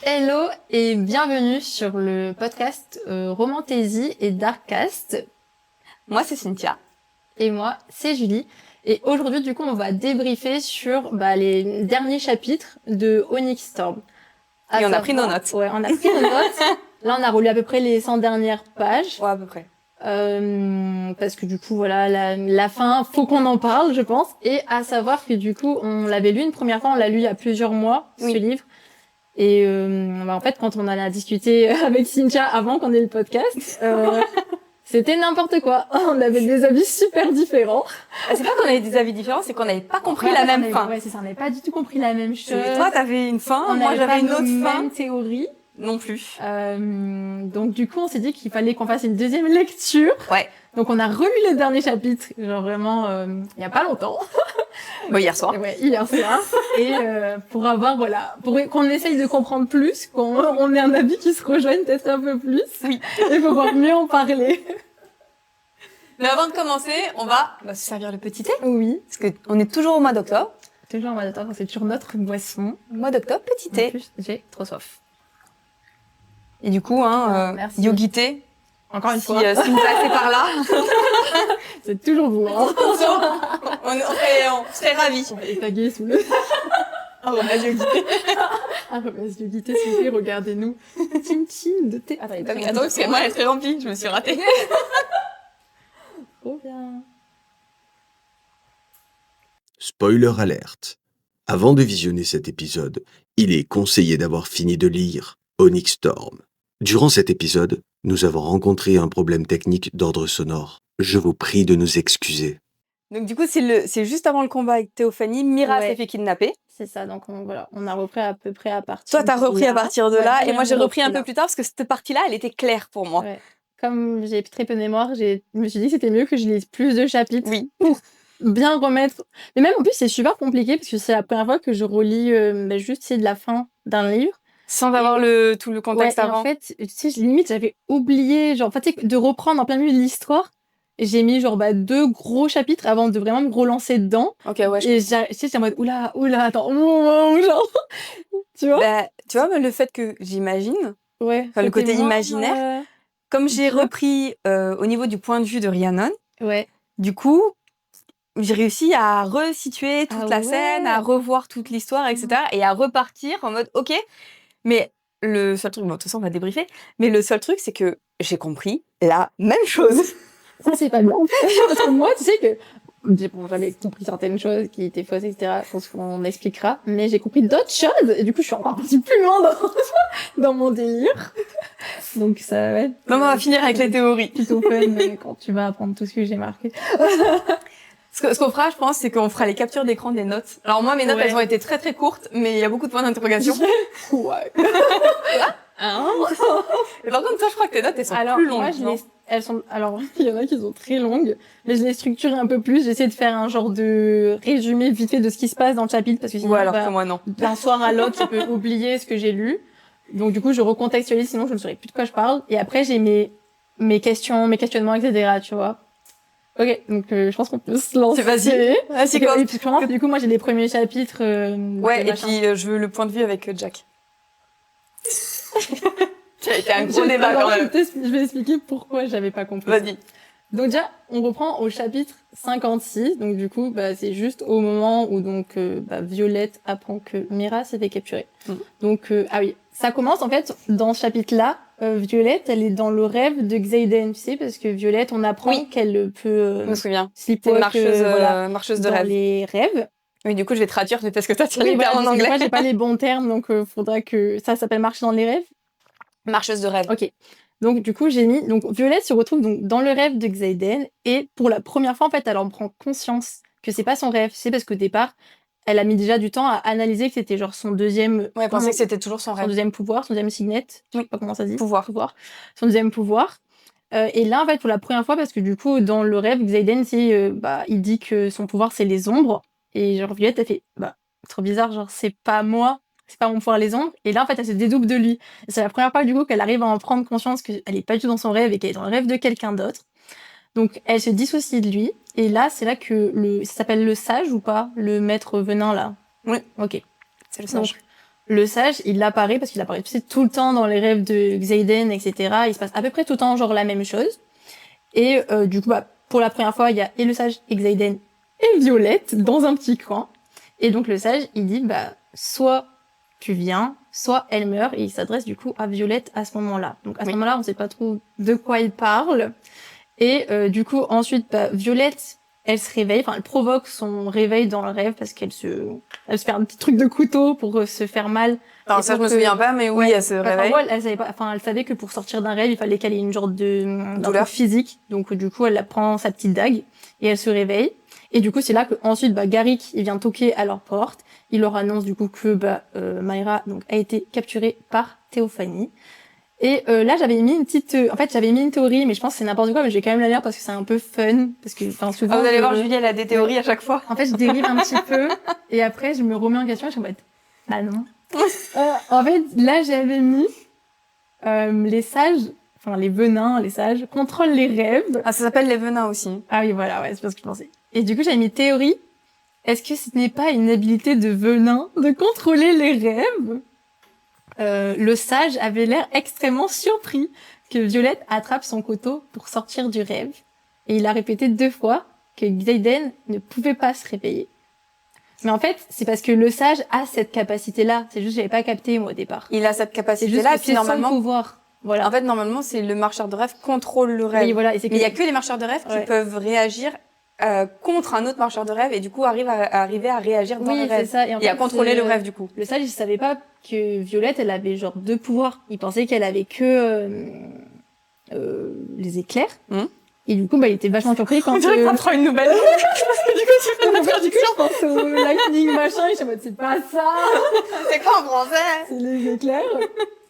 Hello et bienvenue sur le podcast Romantaisie et Darkcast. Moi, c'est Cynthia. Et moi, c'est Julie. Et aujourd'hui, du coup, on va débriefer sur les derniers chapitres de Onyx Storm. Et on a pris nos notes. Ouais, on a pris nos notes. Là, on a relu à peu près les 100 dernières pages. Ouais, à peu près. Parce que du coup, voilà, la fin, faut qu'on en parle, je pense. Et à savoir que du coup, on l'avait lu une première fois, on l'a lu il y a plusieurs mois, ce livre. Et en fait, quand on en a discuté avec Cynthia avant qu'on ait le podcast, c'était n'importe quoi. On avait des avis super différents. C'est pas qu'on avait des avis différents, c'est qu'on n'avait pas compris la même fin. Ouais, c'est ça, on n'avait pas du tout compris la même chose. Toi, t'avais une fin, moi j'avais une autre fin. Même théorie. Non plus. Donc du coup, on s'est dit qu'il fallait qu'on fasse une deuxième lecture. Ouais. Donc on a relu les derniers chapitres, genre vraiment, il y a pas longtemps. Bon, hier soir. Ouais, hier soir. Et pour avoir, pour qu'on essaye de comprendre plus, qu'on ait un avis qui se rejoigne peut-être un peu plus. Oui. Et pouvoir mieux en parler. Mais avant de commencer, on va se servir le petit thé. Oui. Parce qu'on est toujours au mois d'octobre. Toujours en mois d'octobre, c'est toujours notre boisson. Mois d'octobre, petit thé. En plus, j'ai trop soif. Et du coup, merci. Yogi thé. Encore une fois. Si vous passez par là. C'est toujours vous, hein. on serait ravis. On va étaguer sous le... Arrobase Yogi thé. Arrobase Yogi thé, s'il vous plaît, regardez-nous. Chin de thé. Attends, parce que moi, elle est très remplie. Je me suis ratée. Trop bien. Spoiler alerte. Avant de visionner cet épisode, il est conseillé d'avoir fini de lire Onyx Storm. Durant cet épisode, nous avons rencontré un problème technique d'ordre sonore. Je vous prie de nous excuser. Donc du coup, c'est juste avant le combat avec Théophanie, Mira s'est fait kidnapper. C'est ça, donc on a repris à peu près à partir Toi, t'as repris à partir de là, et moi j'ai repris un peu là. plus tard parce que cette partie-là, elle était claire pour moi. Ouais. Comme j'ai très peu de mémoire, je me suis dit que c'était mieux que je lise plus de chapitres. Oui. Pour bien remettre. Mais même en plus, c'est super compliqué parce que c'est la première fois que je relis juste de la fin d'un livre. Sans avoir tout le contexte avant. En fait, tu sais, limite, j'avais oublié, genre, en fait, de reprendre en plein milieu de l'histoire. J'ai mis, genre, 2 gros chapitres avant de vraiment me relancer dedans. Ok, ouais. Et j'étais en mode, oula, attends, genre, tu vois? Tu vois, le fait que j'imagine, Ouais. le côté imaginaire, comme j'ai repris au niveau du point de vue de Rhiannon, du coup, j'ai réussi à resituer toute la scène, à revoir toute l'histoire, etc. Et à repartir en mode, ok, mais le seul truc, bon, de toute façon, on va débriefer, mais le seul truc, c'est que j'ai compris la même chose. Ça, c'est pas bien. Parce que moi, tu sais que j'avais compris certaines choses qui étaient fausses, etc. Je pense qu'on expliquera. Mais j'ai compris d'autres choses. Et du coup, je suis encore partie plus loin dans mon délire. Donc, ça va être... Non, on va finir avec les théories. Plutôt fun quand tu vas apprendre tout ce que j'ai marqué. Ce qu'on fera, je pense, c'est qu'on fera les captures d'écran des notes. Alors moi, mes notes, elles ont été très très courtes, mais il y a beaucoup de points d'interrogation. Ouais. Et par contre, toi, je crois que tes notes, elles sont plus longues. Alors, il y en a qui sont très longues, mais je les structure un peu plus. J'essaie de faire un genre de résumé vite fait de ce qui se passe dans le chapitre, parce que sinon, alors que moi, non. D'un soir à l'autre, je peux oublier ce que j'ai lu. Donc, du coup, je recontextualise, sinon je ne saurais plus de quoi je parle. Et après, j'ai mes questions, mes questionnements, etc., tu vois. Ok, donc je pense qu'on peut se lancer. Vas-y. C'est quoi? Du coup, moi, j'ai les premiers chapitres. Et puis je veux le point de vue avec Jack. Ça a été un gros débat quand même. Je vais expliquer pourquoi j'avais pas compris. Vas-y. Donc déjà, on reprend au chapitre 56. Donc du coup, c'est juste au moment où Violette apprend que Mira s'est fait capturer. Donc ça commence en fait dans ce chapitre-là. Violette, elle est dans le rêve de Xaden, tu sais, parce que Violette, on apprend qu'elle peut. Je me souviens. Sleepwalk, marcheuse de dans rêve. les rêves. Oui, du coup, je vais traduire parce que toi, tu as les termes en anglais. Moi, j'ai pas les bons termes, donc faudra que ça s'appelle marche dans les rêves. Marcheuse de rêve. Ok. Donc du coup, j'ai mis Violette se retrouve donc dans le rêve de Xaden et pour la première fois en fait, elle en prend conscience que c'est pas son rêve, c'est parce qu'au départ, elle a mis déjà du temps à analyser que c'était genre son deuxième. Ouais, elle pensait que c'était toujours son rêve. Son deuxième pouvoir, son deuxième signet. Je sais pas comment ça se dit. Pouvoir. Son deuxième pouvoir. Et là en fait, pour la première fois, parce que du coup, dans le rêve, Xaden, il dit que son pouvoir c'est les ombres et genre Violette, elle fait trop bizarre, genre c'est pas moi. C'est pas mon pouvoir les ombres. Et là, en fait, elle se dédouble de lui. Et c'est la première fois, du coup, qu'elle arrive à en prendre conscience qu'elle est pas du tout dans son rêve et qu'elle est dans le rêve de quelqu'un d'autre. Donc, elle se dissocie de lui. Et là, c'est là que ça s'appelle le sage ou pas? Le maître venin, là. Oui. Ok. C'est le sage. le sage, il apparaît parce qu'il apparaît tout le temps dans les rêves de Xaden, etc. Il se passe à peu près tout le temps genre la même chose. Et du coup, pour la première fois, il y a et le sage, et Xaden, et Violette dans un petit coin. Et donc le sage, il dit, soit tu viens, soit elle meurt, et il s'adresse du coup à Violette à ce moment-là. Donc à ce moment-là, on sait pas trop de quoi il parle. Et du coup, ensuite, Violette, elle se réveille, elle provoque son réveil dans le rêve parce qu'elle se fait un petit truc de couteau pour se faire mal. Alors ça, je me souviens pas, mais oui, elle se réveille. Elle savait que pour sortir d'un rêve, il fallait qu'elle ait une genre de douleur physique. Donc du coup, elle prend sa petite dague et elle se réveille. Et du coup, c'est là que ensuite, Garrick, il vient toquer à leur porte. Il leur annonce du coup que Mayra donc a été capturée par Théophanie. Et là, j'avais mis une théorie, mais je pense que c'est n'importe quoi, mais je vais quand même la lire parce que c'est un peu fun, parce que souvent. Vous allez voir, Julie, elle a des théories à chaque fois. En fait, je dérive un petit peu, et après, je me remets en question, et je suis en mode, bah non. En fait, là, j'avais mis les sages, les venins, les sages contrôlent les rêves. Ah, ça s'appelle les venins aussi. Ah oui, voilà, ouais, c'est parce que je pensais. Et du coup, j'avais mis théorie. Est-ce que ce n'est pas une habilité de venin de contrôler les rêves? Le sage avait l'air extrêmement surpris que Violette attrape son couteau pour sortir du rêve. Et il a répété 2 fois que Xaden ne pouvait pas se réveiller. Mais en fait, c'est parce que le sage a cette capacité-là. C'est juste que j'avais pas capté, moi, au départ. Il a cette capacité-là, et puis normalement, son pouvoir. Voilà. En fait, normalement, c'est le marcheur de rêve contrôle le rêve. Oui, voilà. Mais il y a que les marcheurs de rêve qui peuvent réagir contre un autre marcheur de rêve et du coup arriver à réagir dans le rêve. C'est ça. Et à contrôler le rêve du coup. Le sage, il savait pas que Violette, elle avait genre 2 pouvoirs. Il pensait qu'elle avait que les éclairs. Et du coup, il était vachement surpris quand... On dirait qu'on prend une nouvelle. Du coup, je pense au lightning machin, et je suis en mode, c'est pas ça. C'est quoi en français? C'est les éclairs.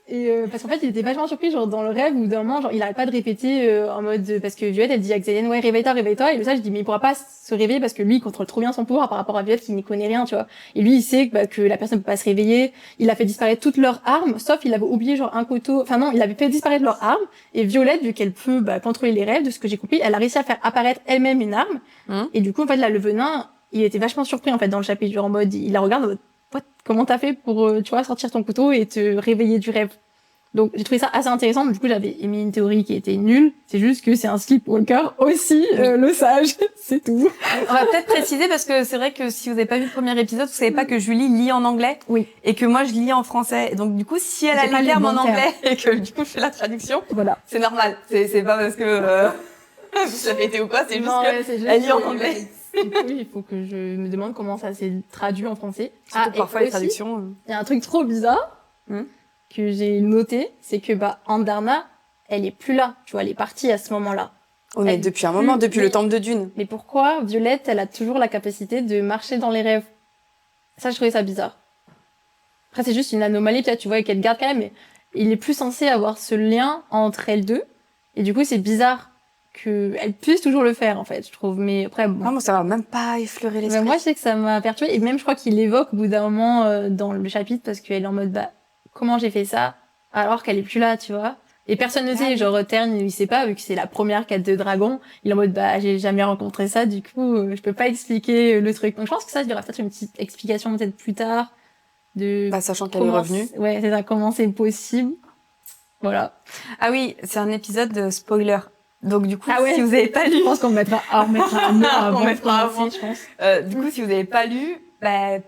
Et parce qu'en fait, il était vachement surpris, genre dans le rêve, où d'un moment, genre il arrête pas de répéter en mode parce que Violette, elle dit à Xaden, ouais, réveille-toi, et le sage dit mais il pourra pas se réveiller parce que lui il contrôle trop bien son pouvoir par rapport à Violette qui n'y connaît rien, tu vois. Et lui il sait que la personne peut pas se réveiller. Il a fait disparaître toutes leurs armes, sauf il avait oublié genre un couteau. Enfin non, il avait fait disparaître leurs armes. Et Violette, vu qu'elle peut contrôler les rêves, de ce que j'ai compris, elle a réussi à faire apparaître elle-même une arme. Et du coup en fait là le venin, il était vachement surpris en fait dans le chapitre, genre en mode il la regarde en mode what, comment t'as fait pour tu vois sortir ton couteau et te réveiller du rêve. Donc j'ai trouvé ça assez intéressant, du coup j'avais émis une théorie qui était nulle, c'est juste que c'est un sleepwalker aussi, le sage, c'est tout. On va peut-être préciser parce que c'est vrai que si vous n'avez pas vu le premier épisode, vous savez pas que Julie lit en anglais et que moi je lis en français. Donc du coup si elle a les termes en anglais et que du coup je fais la traduction, voilà, c'est normal. C'est pas parce que vous l'avez été ou quoi, c'est juste qu'elle lit en anglais. Du coup, il faut que je me demande comment ça s'est traduit en français. Surtout parfois les traductions. Il y a un truc trop bizarre. Que j'ai noté, c'est que Andarna, elle est plus là, tu vois, elle est partie à ce moment-là. Mais depuis un moment, depuis le temple de Dune. Mais pourquoi Violette, elle a toujours la capacité de marcher dans les rêves? Ça, je trouvais ça bizarre. Après, c'est juste une anomalie, peut-être, tu vois, qu'elle garde quand même, mais il est plus censé avoir ce lien entre elles deux. Et du coup, c'est bizarre qu'elle puisse toujours le faire, en fait, je trouve. Mais après, bon. Non, moi, ça va même pas effleurer l'esprit. Moi, je sais que ça m'a perturbée. Et même, je crois qu'il évoque au bout d'un moment dans le chapitre, parce qu'elle est en mode, comment j'ai fait ça alors qu'elle est plus là, tu vois. Et personne ne sait, genre Tern, il sait pas, vu que c'est la première quête de dragon, il est en mode j'ai jamais rencontré ça, du coup je peux pas expliquer le truc. Donc je pense que ça, il y aura peut-être une petite explication peut-être plus tard de sachant qu'elle est revenue. Ouais, c'est ça, comment c'est possible. Voilà. Ah oui, c'est un épisode de spoiler. Donc du coup, si vous avez pas lu, je pense qu'on mettra un mot avant, je pense. Du coup, si vous avez pas lu,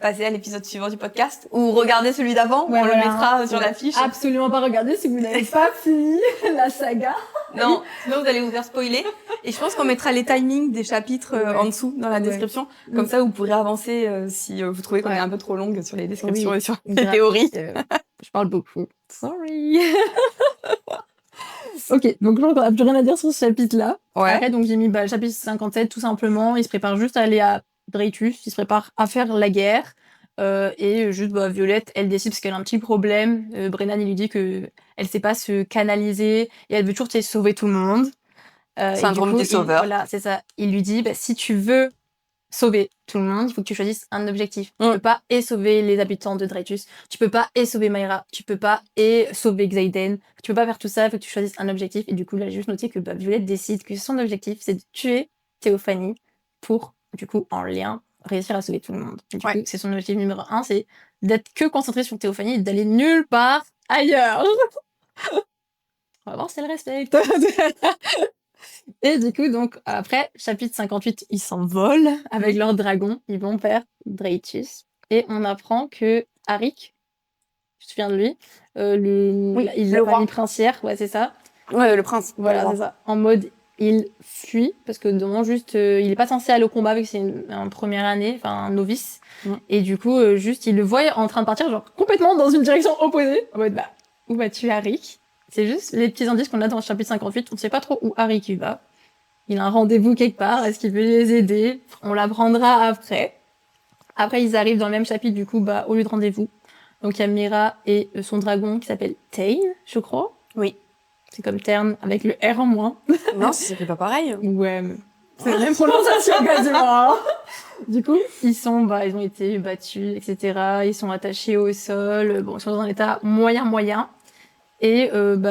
passez à l'épisode suivant du podcast ou regardez celui d'avant, on le mettra sur la fiche. Absolument pas regarder si vous n'avez pas fini la saga. Non, sinon vous allez vous faire spoiler. Et je pense qu'on mettra les timings des chapitres en dessous dans la description. Comme ça, vous pourrez avancer si vous trouvez qu'on est un peu trop longue sur les descriptions et sur les théories. Je parle beaucoup. Sorry. Ok, donc je crois qu'on n'a plus rien à dire sur ce chapitre-là. Après, donc j'ai mis le chapitre 57, tout simplement. Il se prépare juste à aller à Dreytus, il se prépare à faire la guerre. Et juste, Violette, elle décide parce qu'elle a un petit problème. Brennan, il lui dit que elle sait pas se canaliser et elle veut toujours sauver tout le monde. Syndrome du sauveur. Voilà, c'est ça. Il lui dit, si tu veux sauver tout le monde, il faut que tu choisisses un objectif. Tu peux pas sauver les habitants de Dreytus, tu peux pas sauver Mayra, tu peux pas sauver Xaden, tu peux pas faire tout ça, il faut que tu choisisses un objectif. Et du coup, là, j'ai juste noté que Violette décide que son objectif, c'est de tuer Théophanie pour, du coup, en lien réussir à sauver tout le monde. Et du coup, c'est son objectif numéro 1, c'est d'être que concentré sur Théophanie et d'aller nulle part ailleurs. On va voir si elle respecte. Et du coup, donc, après, chapitre 58, ils s'envolent avec leur dragon. Ils vont vers Dreytus. Et on apprend que Arik, je me souviens de lui, il l'a pas mis princière, ouais, c'est ça. Ouais, le prince. Voilà, c'est ça. En mode, il fuit, parce que devant, juste, il est pas censé aller au combat, vu que c'est une première année, enfin, un novice. Et du coup, juste, il le voit en train de partir, genre, complètement dans une direction opposée. En mode, bah, où vas-tu, Arik? C'est juste les petits indices qu'on a dans le chapitre 58. On ne sait pas trop où Arik il va. Il a un rendez-vous quelque part. Est-ce qu'il veut les aider? On l'apprendra après. Après, ils arrivent dans le même chapitre, du coup, bah, au lieu de rendez-vous. Donc, il y a Mira et son dragon qui s'appelle Tane, je crois. Oui. C'est comme Terne avec le R en moins. Non, ça fait pas pareil. Ouais, mais c'est la même prononciation quasiment. Du coup, ils ont été battus, etc. Ils sont attachés au sol. Bon, ils sont dans un état moyen. Et il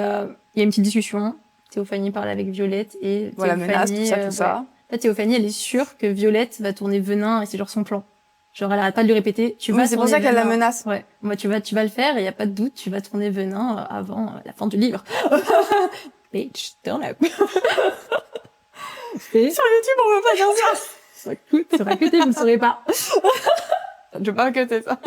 y a une petite discussion. Théophanie parle avec Violette et voilà, menace, tout ça. En fait, Théophanie, elle est sûre que Violette va tourner venin et c'est genre son plan. Genre, elle arrête pas de lui répéter. C'est pour ça qu'elle la menace. Ouais. Moi, tu vas le faire et y a pas de doute, tu vas tourner venin avant la fin du livre. Bitch, turn up. Sur YouTube, on veut pas dire ça. Sur écouté, vous ne saurez pas. Je veux pas inquiéter ça.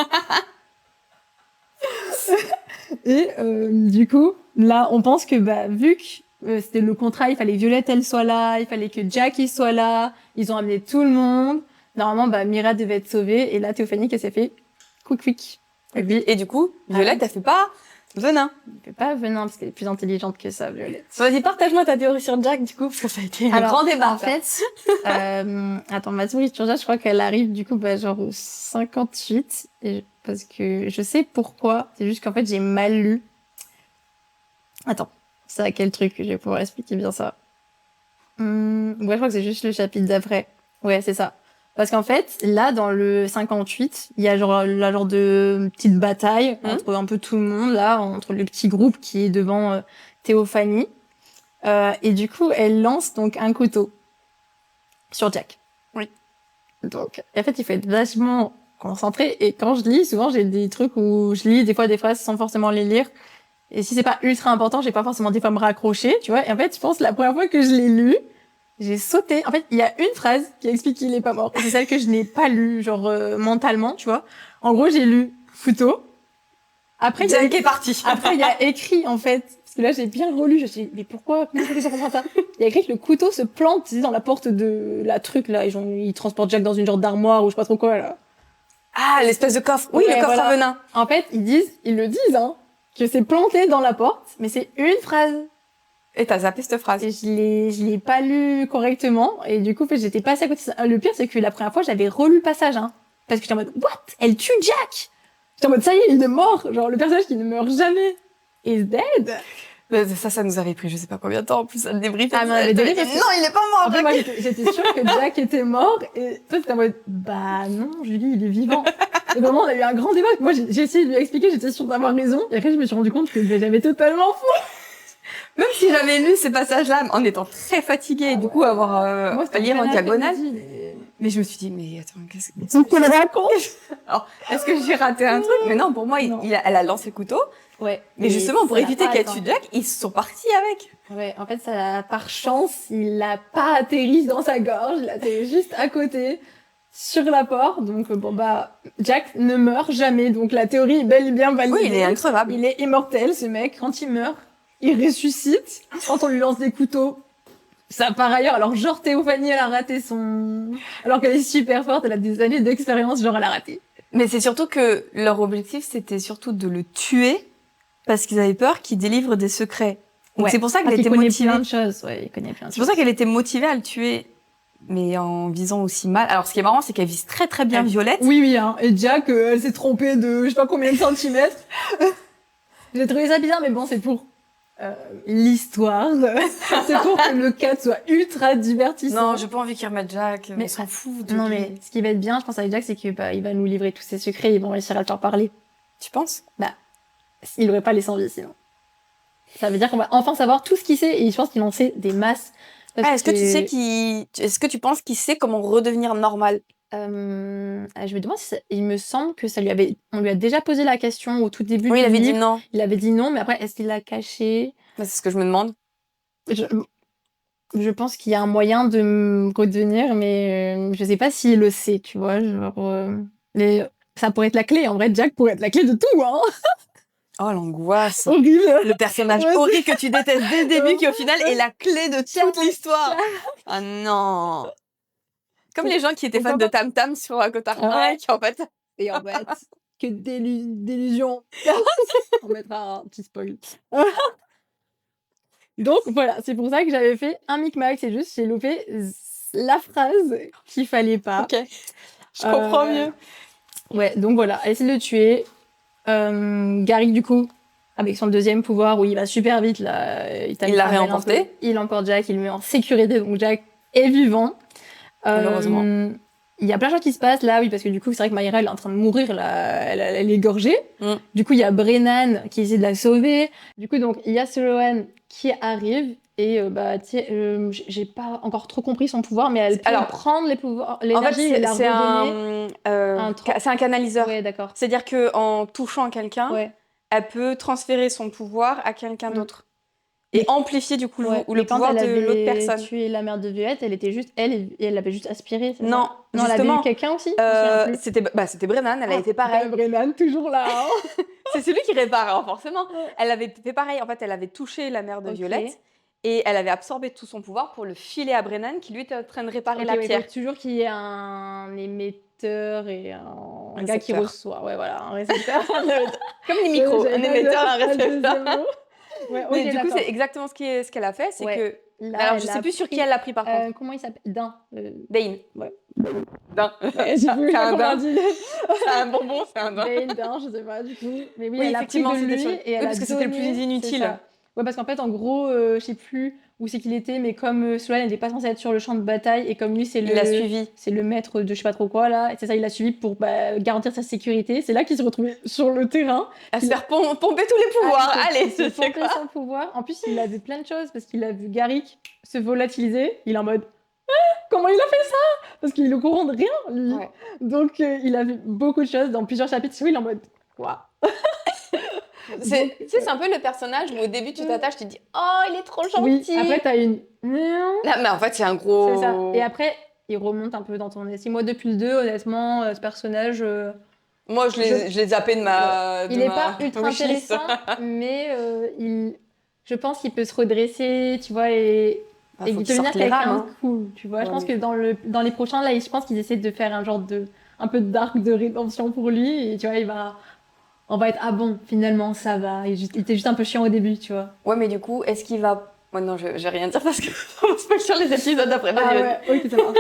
Et du coup, là, on pense que vu que c'était le contrat, il fallait que Violette elle soit là, il fallait que Jack il soit là, ils ont amené tout le monde. Normalement, Mira devait être sauvée et là, Théophanie, qu'elle s'est fait quick. Et du coup, Violette, elle fait pas venin. Elle fait pas venin parce qu'elle est plus intelligente que ça, Violette. Vas-y, partage-moi ta théorie sur Jack, du coup, parce que ça a été un grand débat. En fait, attends, ma théorie sur Jack, je crois qu'elle arrive du coup, genre au 58. Parce que je sais pourquoi. C'est juste qu'en fait, j'ai mal lu. Attends, c'est à quel truc que je vais pouvoir expliquer bien ça? Ouais, je crois que c'est juste le chapitre d'après. Ouais, c'est ça. Parce qu'en fait, là, dans le 58, il y a genre de petite bataille entre un peu tout le monde, là, entre le petit groupe qui est devant Théophanie. Et du coup, elle lance donc un couteau sur Jack. Oui. Donc, en fait, il faut être vachement concentré. Et quand je lis, souvent, j'ai des trucs où je lis des fois des phrases sans forcément les lire. Et si c'est pas ultra important, j'ai pas forcément des fois me raccrocher, tu vois. Et en fait, je pense la première fois que je l'ai lu, j'ai sauté. En fait, il y a une phrase qui explique qu'il est pas mort. C'est celle que je n'ai pas lue, genre mentalement, tu vois. En gros, j'ai lu couteau. Après, Jack est parti. Après, il y a écrit, en fait, parce que là, j'ai bien relu, je me suis dit, mais pourquoi, comment je comprends ça? Il y a écrit que le couteau se plante, tu sais, dans la porte de la truc, là, ils transportent Jack dans une genre d'armoire, ou je sais pas trop quoi, là. Ah, l'espèce de coffre. Oui, le coffre à venin. En fait, ils le disent, que c'est planté dans la porte, mais c'est une phrase. Et t'as zappé cette phrase. Et je l'ai pas lu correctement, et du coup, en fait, j'étais passée à côté. Le pire, c'est que la première fois, j'avais relu le passage, parce que j'étais en mode, what? Elle tue Jack! J'étais en mode, ça y est, il est mort! Genre, le personnage qui ne meurt jamais is dead! Mais ça nous avait pris je sais pas combien de temps, en plus, ça le débrief. Ah, mais non, il est pas mort! En fait, moi, j'étais sûre que Jack était mort, et toi, t'étais en mode, bah non, Julie, il est vivant. Et vraiment, on a eu un grand débat. Moi, j'ai essayé de lui expliquer, j'étais sûre d'avoir raison, et après, je me suis rendu compte que j'avais totalement fou. Même si j'avais lu ces passages-là, en étant très fatiguée, et du coup, avoir à lire en diagonale. Mais je me suis dit, mais attends, qu'est-ce que tu raconte? Alors, est-ce que j'ai raté un truc? Mais non, pour moi, elle a lancé le couteau. Ouais. Mais justement, pour éviter qu'elle tue Jack, ils sont partis avec. Ouais, en fait, ça, par chance, il l'a pas atterri dans sa gorge, il a atterri juste à côté, sur la porte. Donc, Jack ne meurt jamais. Donc, la théorie est bel et bien validée. Oui, il est increvable. Il est immortel, ce mec. Quand il meurt, il ressuscite. Quand on lui lance des couteaux, ça, par ailleurs, alors, genre, Théophanie, elle a raté alors qu'elle est super forte, elle a des années d'expérience, genre, elle a raté. Mais c'est surtout que leur objectif, c'était surtout de le tuer, parce qu'ils avaient peur qu'il délivre des secrets. Donc c'est pour ça qu'elle était motivée. Plein de choses. Ouais, il connaît plein de choses. C'est pour ça qu'elle était motivée à le tuer, mais en visant aussi mal. Alors, ce qui est marrant, c'est qu'elle vise très très bien Violette. Oui, Et Jack, elle s'est trompée de je sais pas combien de centimètres. J'ai trouvé ça bizarre, mais bon, c'est pour l'histoire. C'est pour que le 4 soit ultra divertissant. Non, j'ai pas envie qu'ils remettent Jack. Mais on s'en fout. Non, mais ce qui va être bien, je pense, avec Jack, c'est que il va nous livrer tous ses secrets et ils vont réussir à le faire parler. Tu penses? Il aurait pas les sans vie, sinon. Ça veut dire qu'on va enfin savoir tout ce qu'il sait, et je pense qu'il en sait des masses. Est-ce que tu penses qu'il sait comment redevenir normal? Je me demande si il me semble que on lui a déjà posé la question au tout début Oui, du il avait dit livre. non. Il avait dit non, mais après, est-ce qu'il l'a caché? C'est ce que je me demande. Je pense qu'il y a un moyen de me redevenir, mais je sais pas s'il le sait, tu vois. Genre, ça pourrait être la clé. En vrai, Jack pourrait être la clé de tout, hein. Oh, l'angoisse. Horrible. Le personnage horrible que tu détestes dès le début, qui au final est la clé de toute l'histoire. Ah non. Comme les gens qui étaient fans de Tam Tam sur Avatar 1, qui en fait... Et en fait, que d'illusions. On mettra un petit spoil. Donc voilà, c'est pour ça que j'avais fait un micmac. C'est juste, j'ai loupé la phrase qu'il fallait pas. Ok, je comprends mieux. Ouais, donc voilà, elle essaie de le tuer. Garrick, du coup, avec son deuxième pouvoir, où il va super vite, là, il l'a réemporté. Il emporte Jack, il le met en sécurité, donc Jack est vivant. Malheureusement. Il y a plein de choses qui se passent là, oui, parce que du coup, c'est vrai que Mayra, elle est en train de mourir, là, elle est égorgée. Du coup, il y a Brennan qui essaie de la sauver. Du coup, donc, il y a Sloane qui arrive, et j'ai pas encore trop compris son pouvoir, mais elle peut prendre les pouvoirs, l'énergie et la redonner. C'est un canaliseur. Ouais, d'accord. C'est-à-dire qu'en touchant quelqu'un, elle peut transférer son pouvoir à quelqu'un d'autre. Et amplifier du coup le pouvoir de l'autre personne. Quand elle avait tué la mère de Violette, elle était juste elle, et elle avait juste aspiré. Non, non, elle avait eu quelqu'un aussi. C'était Brennan, elle avait fait pareil. Brennan, toujours là. Hein. C'est celui qui répare, hein, forcément. Elle avait fait pareil. En fait, elle avait touché la mère de Violette et elle avait absorbé tout son pouvoir pour le filer à Brennan, qui lui était en train de réparer la pierre. Toujours qu'il y ait un émetteur et un gars qui reçoit. Ouais, voilà, un récepteur. Comme les micros, un émetteur, un récepteur. Mais du coup, c'est exactement ce qu'elle a fait, c'est que... Là, alors, je sais plus sur qui elle l'a pris, par contre. Comment il s'appelle? Dane. Ouais. Dane. J'ai plus un comment on dit. C'est un bonbon, c'est un Dane. Dane, je sais pas du tout. Mais oui, oui elle a pris de lui et elle parce que c'était le plus inutile. Ouais, parce qu'en fait, en gros, je sais plus où c'est qu'il était, mais comme Sloane n'était pas censée être sur le champ de bataille, et comme lui, il l'a suivi. C'est le maître de je sais pas trop quoi, là. Et c'est ça, il l'a suivi pour garantir sa sécurité. C'est là qu'il s'est retrouvé sur le terrain. À se faire pomper tous les pouvoirs. Allez, c'est pomper son pouvoir. En plus, il a vu plein de choses, parce qu'il a vu Garrick se volatiliser. Il est en mode... Comment il a fait ça? Parce qu'il est au courant de rien, lui. Ouais. Donc, il a vu beaucoup de choses dans plusieurs chapitres. Oui, il est en mode... Quoi? C'est un peu le personnage où au début tu t'attaches, tu te dis oh il est trop gentil. Oui, après t'as une. Là, mais en fait c'est un gros. C'est ça. Et après il remonte un peu dans ton estime. Moi depuis le 2, honnêtement, ce personnage. Moi je l'ai zappé de ma. Il n'est pas ultra intéressant, mais je pense qu'il peut se redresser, tu vois, et devenir quelqu'un cool, tu vois. Ouais, je pense que dans les prochains là, je pense qu'ils essaient de faire un peu de dark de rédemption pour lui, et tu vois on va être bon, finalement, ça va. Il était juste un peu chiant au début, tu vois. Ouais, mais du coup, est-ce qu'il va... Moi, non, je vais rien dire parce que on se spoil sur les épisodes d'après. Ok, ça va.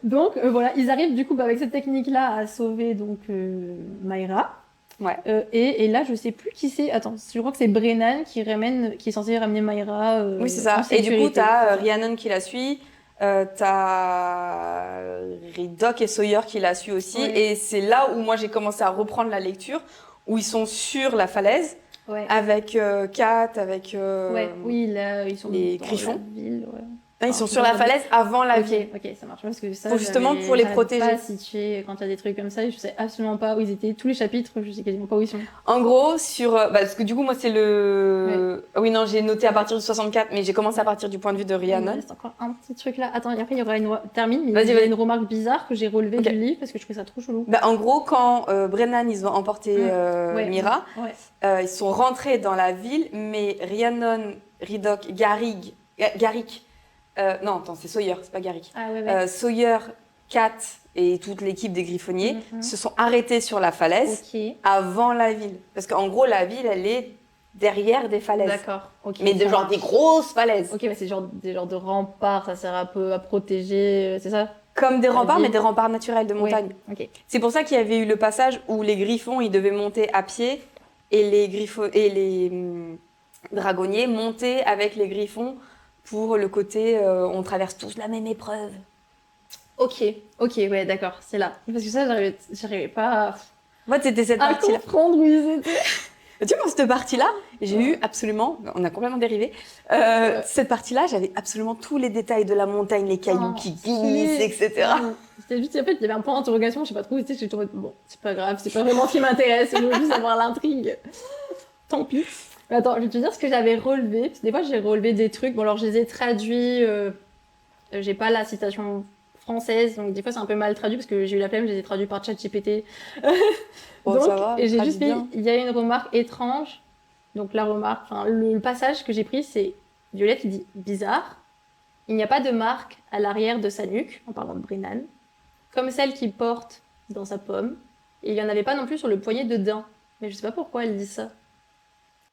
Donc, voilà, ils arrivent du coup avec cette technique-là à sauver donc Mayra. Ouais. Et là, je sais plus qui c'est. Attends, je crois que c'est Brennan qui est censé ramener Mayra. Oui, c'est ça. Et du coup, t'as Rhiannon qui la suit. T'as Ridoc et Sawyer qui la suit aussi. Ouais. Et c'est là où moi, j'ai commencé à reprendre la lecture, où ils sont sur la falaise, avec Kat, avec oui, là, ils sont les dans griffons. La ville, ils sont sur la falaise avant la ville. Ok, ça marche. Parce que ça, justement pour les protéger. Pas situé quand il y a des trucs comme ça, je sais absolument pas où ils étaient. Tous les chapitres, je sais quasiment pas où ils sont. En gros, parce que du coup, moi, c'est le... Oui, non, j'ai noté à partir du 64, mais j'ai commencé à partir du point de vue de Rhiannon. C'est encore un petit truc là. Attends, et après, il y aura il y a une remarque bizarre que j'ai relevée du livre, parce que je trouvais ça trop chelou. En gros, quand Brennan, ils ont emporté Mira, ils sont rentrés dans la ville, mais Rhiannon, Ridoc, Garrick... non, attends, c'est Sawyer, c'est pas Garrick. Sawyer, Kat et toute l'équipe des griffonniers se sont arrêtés sur la falaise avant la ville. Parce qu'en gros, la ville, elle est derrière des falaises. D'accord. Mais des grosses falaises. Ok, mais c'est des genres de remparts, ça sert un peu à protéger, c'est ça? Comme des remparts, mais des remparts naturels de montagne. Okay. C'est pour ça qu'il y avait eu le passage où les griffons, ils devaient monter à pied et les dragonniers montaient avec les griffons pour le côté on traverse tous la même épreuve. Ok, ouais, d'accord, c'est là. Parce que ça, j'arrivais pas En fait, c'était cette partie-là. À comprendre où ils étaient. Tu vois, cette partie-là, j'ai eu absolument... On a complètement dérivé. Cette partie-là, j'avais absolument tous les détails de la montagne, les cailloux qui glissent, etc. C'était juste, en fait, il y avait un point d'interrogation, je sais pas trop où c'était, j'étais en mode, bon, c'est pas grave, c'est pas vraiment ce qui m'intéresse, je veux juste avoir l'intrigue. Tant pis. Mais attends, je vais te dire ce que j'avais relevé, parce que des fois, j'ai relevé des trucs, bon, alors je les ai traduits, j'ai pas la citation française, donc des fois, c'est un peu mal traduit, parce que j'ai eu la flemme, je les ai traduits par ChatGPT. Bon, Donc, ça va, et j'ai juste mis, il y a une remarque étrange, donc la remarque, enfin, le passage que j'ai pris, c'est Violette qui dit « bizarre ». Il n'y a pas de marque à l'arrière de sa nuque, en parlant de Brennan, comme celle qu'il porte dans sa pomme. Et il n'y en avait pas non plus sur le poignet de Dain. Mais je sais pas pourquoi elle dit ça.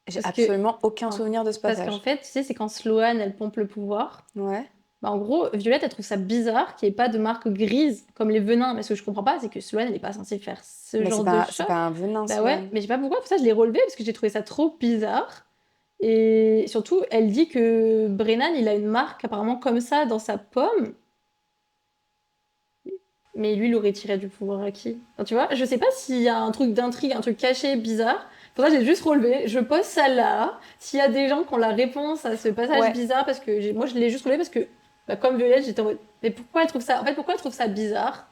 J'ai absolument aucun souvenir de ce passage. Parce qu'en fait, tu sais, c'est quand Sloane, elle pompe le pouvoir. Ouais. Bah, en gros, Violette, elle trouve ça bizarre qu'il n'y ait pas de marque grise comme les venins. Mais ce que je comprends pas, c'est que Sloane, elle n'est pas censée faire ce genre de choses. C'est pas un venin, bah ouais, mais je sais pas pourquoi. Pour ça, je l'ai relevé parce que j'ai trouvé ça trop bizarre. Et surtout, elle dit que Brennan, il a une marque apparemment comme ça dans sa pomme. Mais lui, il aurait tiré du pouvoir à qui? Enfin, tu vois, je sais pas s'il y a un truc d'intrigue, un truc caché, bizarre. Pour ça, j'ai juste relevé. Je pose ça là. S'il y a des gens qui ont la réponse à ce passage bizarre, parce que moi, je l'ai juste relevé parce que, bah, comme Violette, j'étais en mode, mais pourquoi elle trouve ça? En fait, pourquoi elle trouve ça bizarre?